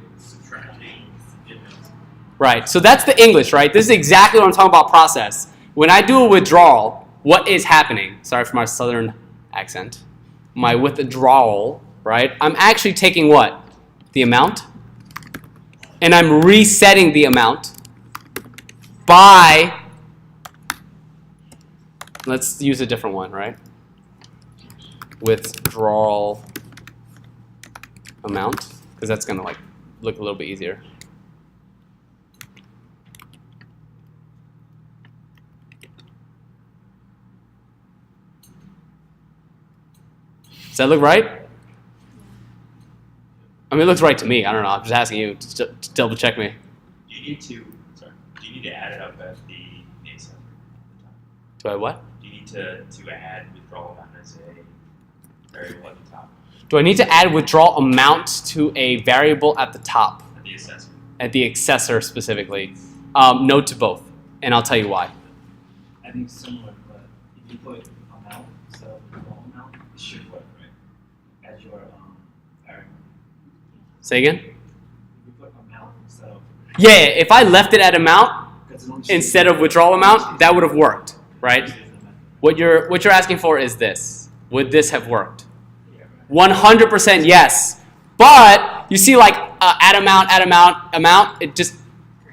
Right, so that's the English, right? This is exactly what I'm talking about process. When I do a withdrawal, what is happening? Sorry for my southern accent. My withdrawal, right? I'm actually taking what? The amount. And I'm resetting the amount by, let's use a different one, right? Withdrawal amount, because that's going to like look a little bit easier. Does that look right? I mean, it looks right to me. I don't know. I'm just asking you to double check me. Do you need to add it up at the accessor? Do I what? Do you need to add withdrawal amount as a variable at the top? Do I need to add withdrawal amount to a variable at the top? At the accessor. At the accessor specifically? No to both, and I'll tell you why. I think similar, but if you put amount instead of withdrawal amount, it should work, right? As your variable. Say again? If you put amount instead of Yeah, if I left it at amount because it only instead of withdrawal amount, that would have worked, right? What you're asking for is this. Would this have worked? 100% yes. But you see, like add amount, it just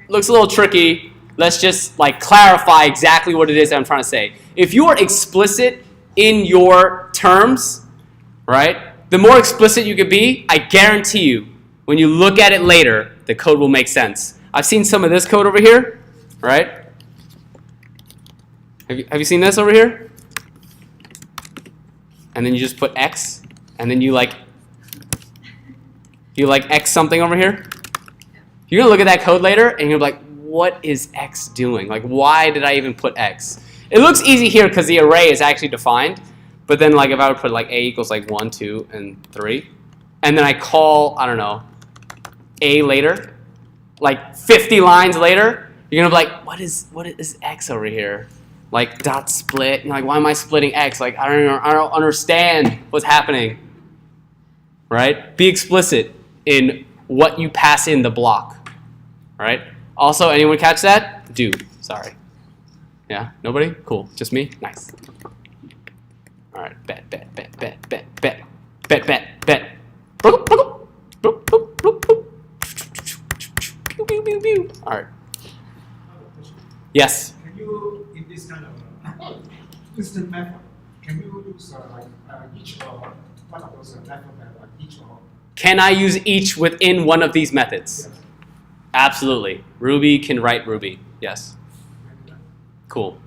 looks a little tricky. Let's just like clarify exactly what it is that I'm trying to say. If you are explicit in your terms, right? The more explicit you could be, I guarantee you, when you look at it later, the code will make sense. I've seen some of this code over here, right? Have you seen this over here? And then you just put X, and then you like X something over here. You're gonna look at that code later, and you're like, what is X doing? Like, why did I even put X? It looks easy here because the array is actually defined, but then like if I would put like A equals like 1, 2, and 3, and then I call, I don't know, A later, like 50 lines later, you're gonna be like, what is X over here? Like dot split. You're like, why am I splitting X? Like I don't understand what's happening. Right? Be explicit in what you pass in the block. Right? Also, anyone catch that? Do. Sorry. Yeah? Nobody? Cool. Just me? Nice. All right. Bet. All right. Yes. Can you, in this kind of instant method, can you use each one of those method each or? Can I use each within one of these methods? Yes. Absolutely. Ruby can write Ruby. Yes. Cool.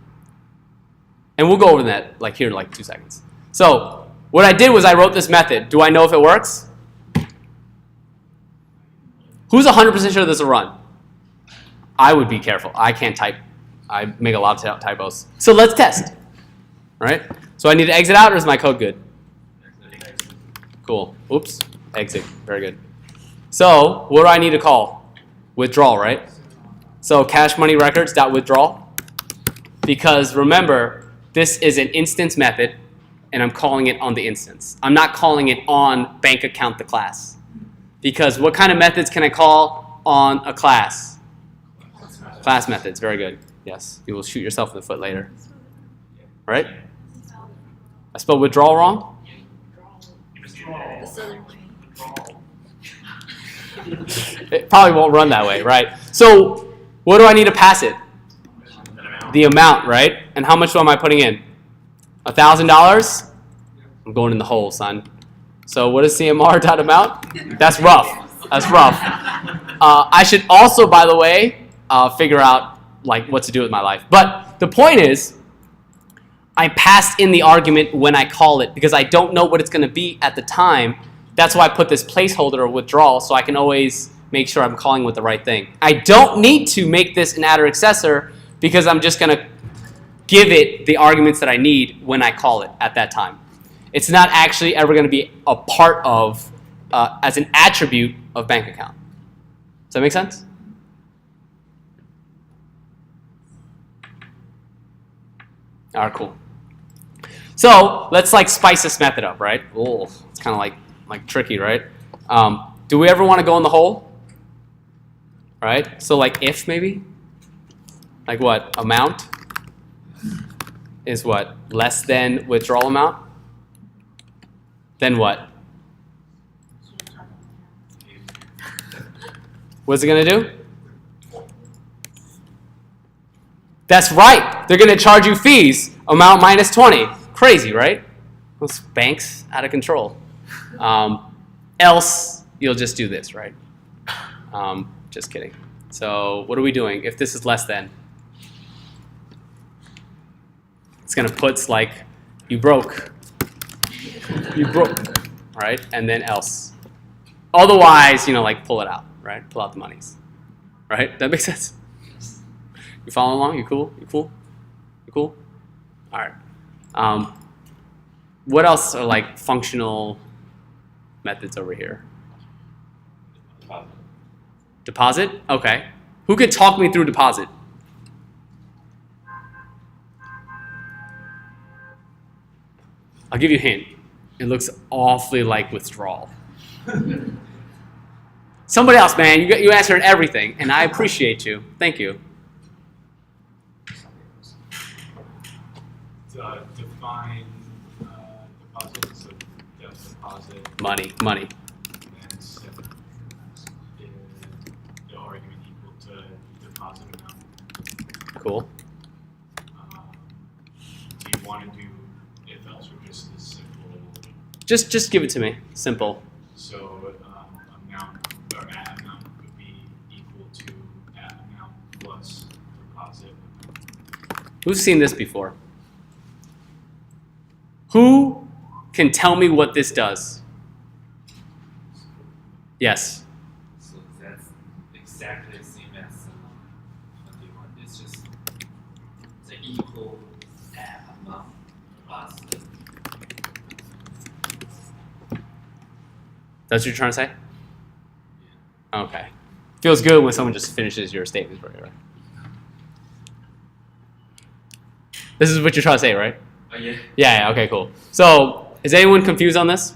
And we'll go over that like here in like 2 seconds. So what I did was I wrote this method. Do I know if it works? Who's 100% sure this will run? I would be careful. I can't type. I make a lot of typos. So let's test. All right? So I need to exit out, or is my code good? Cool. Oops. Exit. Very good. So what do I need to call? Withdrawal, right? So cash money records dot withdrawal. Because remember, this is an instance method, and I'm calling it on the instance. I'm not calling it on bank account the class. Because what kind of methods can I call on a class? Class methods, very good. Yes, you will shoot yourself in the foot later. Right? I spelled withdrawal wrong? The southern way. It probably won't run that way, right? So what do I need to pass it? The amount, right? And how much am I putting in? $1,000? I'm going in the hole, son. So what is CMR.amount? That's rough. That's rough. I should also, by the way, figure out like what to do with my life. But the point is, I passed in the argument when I call it because I don't know what it's going to be at the time. That's why I put this placeholder of withdrawal so I can always make sure I'm calling with the right thing. I don't need to make this an adder accessor because I'm just going to give it the arguments that I need when I call it at that time. It's not actually ever going to be a part of, as an attribute of bank account. Does that make sense? All right, cool. So let's like spice this method up, right? Oh, it's kind of like tricky, right? Do we ever want to go in the hole? Right? So like if maybe? Like what? Amount is what? Less than withdrawal amount? Then what? What's it going to do? That's right. They're going to charge you fees. Amount minus 20. Crazy, right? Those banks out of control. Else, you'll just do this, right? Just kidding. So what are we doing? If this is less than, it's going to put like, you broke. You broke, right? And then else. Otherwise, like pull it out, right? Pull out the monies, right? That makes sense? You following along? You cool? You cool? You cool? All right. What else are like functional methods over here? Deposit? Okay. Who could talk me through deposit? I'll give you a hint. It looks awfully like withdrawal. Somebody else, man. You answered everything, and I appreciate you. Thank you. Define deposit, so deposit. Money. And set the argument equal to deposit amount. Cool. Do you want to do if else or just this simple? Just give it to me. Simple. So amount or at amount would be equal to at amount plus deposit. Who's seen this before? Who can tell me what this does? Yes. So that's exactly the same as 21. It's just the equal amount plus. That's what you're trying to say? Okay. Feels good when someone just finishes your statement for you, right? This is what you're trying to say, right? Oh yeah. Yeah, okay, cool. So, is anyone confused on this?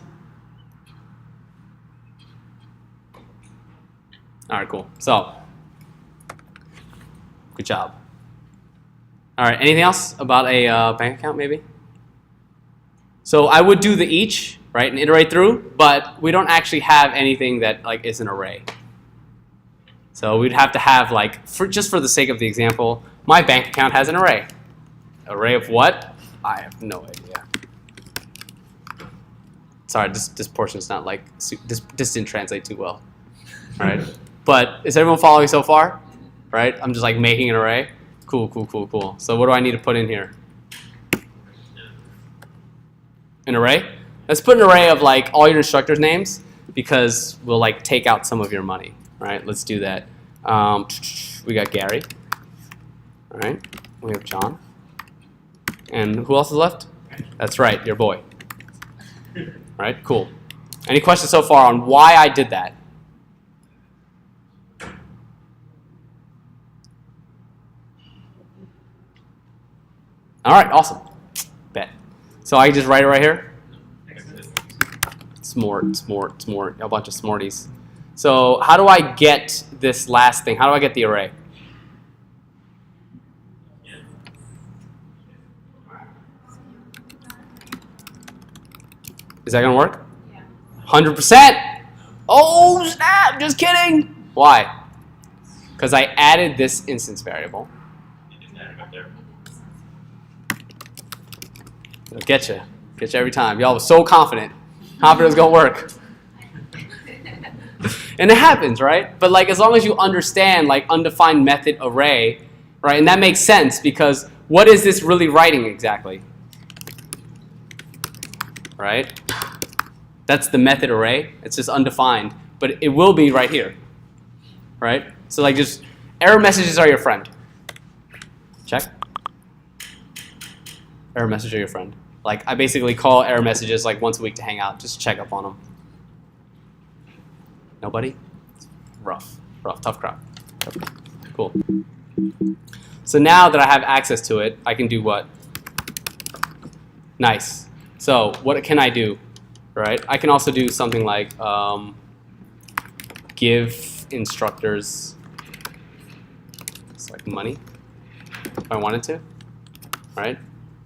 All right, cool. So, good job. All right, anything else about a bank account, maybe? So, I would do the each, right, and iterate through, but we don't actually have anything that like is an array. So, we'd have to have like, just for the sake of the example, my bank account has an array. Array of what? I have no idea. Sorry, this portion's not like, this didn't translate too well. All right, but is everyone following so far? Right, I'm just like making an array. Cool. So what do I need to put in here? An array? Let's put an array of like all your instructors' names because we'll like take out some of your money. All right, let's do that. We got Gary. All right, we have John. And who else is left? That's right, your boy. All right, cool. Any questions so far on why I did that? All right, awesome. Bet. So I can just write it right here? Smart. A bunch of smarties. So how do I get this last thing? How do I get the array? Is that gonna work? Yeah. 100%. Oh snap! Just kidding. Why? Because I added this instance variable. You didn't add it up there. It'll get you every time. Y'all was so confident it was gonna work. And it happens, right? But like, as long as you understand like undefined method array, right? And that makes sense because what is this really writing exactly? Right? That's the method array. It's just undefined, but it will be right here, right? So like, just error messages are your friend. Check. Error message are your friend. Like, I basically call error messages like once a week to hang out, just check up on them. Nobody? Rough, tough crowd. Cool. So now that I have access to it, I can do what? Nice. So what can I do? Right? I can also do something like give instructors like money if I wanted to, right?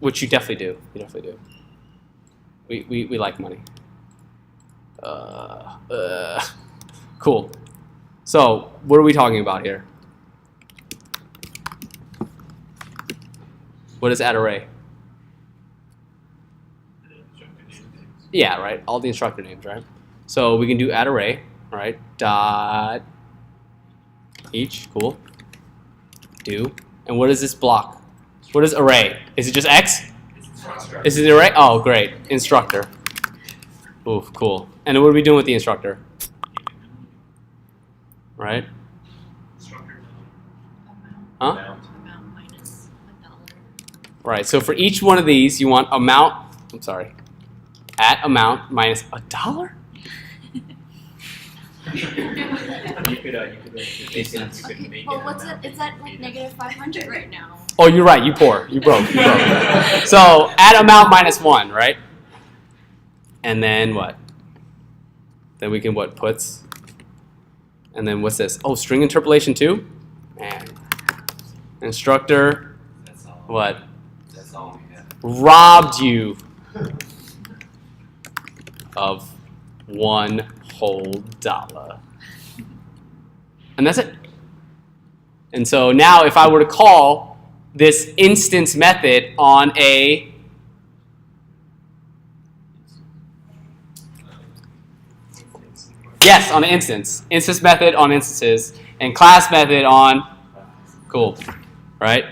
Which you definitely do. You definitely do. We like money. Cool. So what are we talking about here? What is add array? Yeah, right. All the instructor names, right? So we can do add array, right? Dot each. Cool. Do. And what is this block? What is array? Is it just X? Is it array? Oh, great. Instructor. Ooh, cool. And what are we doing with the instructor? Right? Huh? Amount minus $1. Right. So for each one of these, you want amount. I'm sorry. At amount minus $1. You could Okay, well, what's it? It's at like negative 500 right now. Oh, you're right. You poor. You broke. So add amount minus 1, right? And then what? Then we can what? Puts. And then what's this? Oh, string interpolation too? Man. Instructor. That's all. What? That's all we have. Robbed you of $1 whole. And that's it. And so now if I were to call this instance method on a yes, on an instance. Instance method on instances and class method on cool. Right?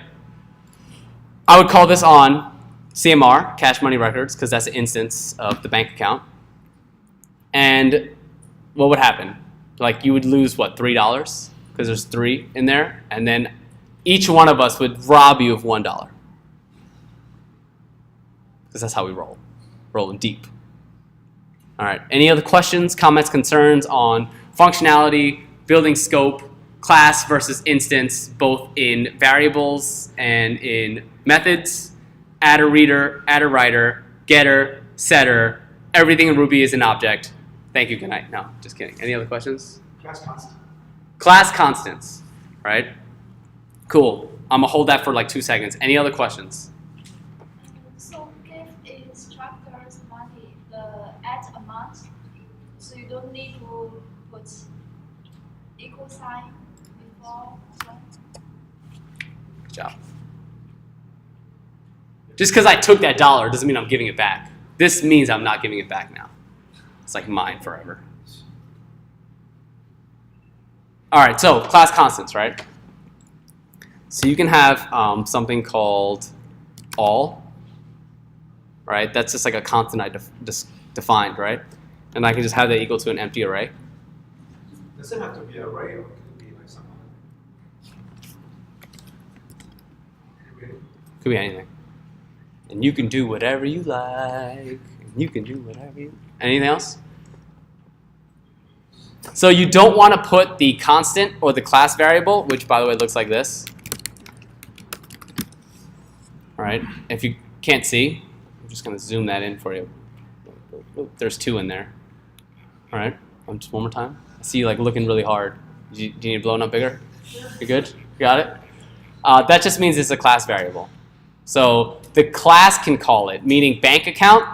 I would call this on CMR, cash money records, because that's an instance of the bank account. And what would happen? Like you would lose what, $3? Because there's 3 in there, and then each one of us would rob you of $1. Because that's how we roll. Rolling deep. All right. Any other questions, comments, concerns on functionality, building scope, class versus instance, both in variables and in methods? Add a reader, add a writer, getter, setter. Everything in Ruby is an object. Thank you. Good night. No, just kidding. Any other questions? Class constant. Class constants, right? Cool. I'm gonna hold that for like 2 seconds. Any other questions? So give instructors money, the add amount, so you don't need to put equal sign before. So. Good job. Just because I took that $1 doesn't mean I'm giving it back. This means I'm not giving it back now. It's like mine forever. All right, so class constants, right? So you can have something called all, right? That's just like a constant I defined, right? And I can just have that equal to an empty array. Does it have to be an array or could it be like some other? Could be anything. And you can do whatever you like. And you can do whatever you. Anything else? So you don't want to put the constant or the class variable, which by the way looks like this. All right. If you can't see, I'm just going to zoom that in for you. There's 2 in there. All right. Just one more time. I see you like looking really hard. Do you need it blown up bigger? You good? You got it? That just means it's a class variable. So the class can call it, meaning bank account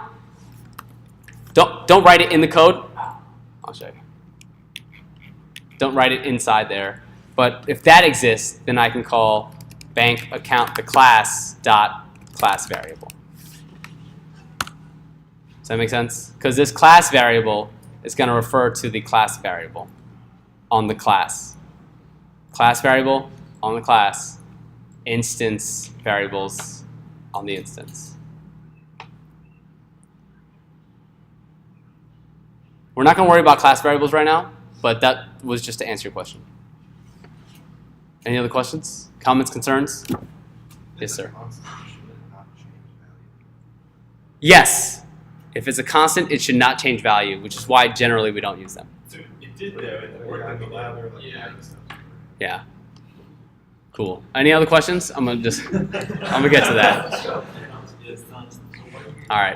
Don't write it in the code. I'll show you. Don't write it inside there. But if that exists, then I can call bank account the class dot class variable. Does that make sense? Because this class variable is going to refer to the class variable on the class. Class variable on the class. Instance variables on the instance. We're not going to worry about class variables right now, but that was just to answer your question. Any other questions? Comments, concerns? Yes, sir. Yes. If it's a constant, it should not change value, which is why generally we don't use them. So it did though, it worked with the lab. Yeah. Cool. Any other questions? I'm gonna get to that. All right.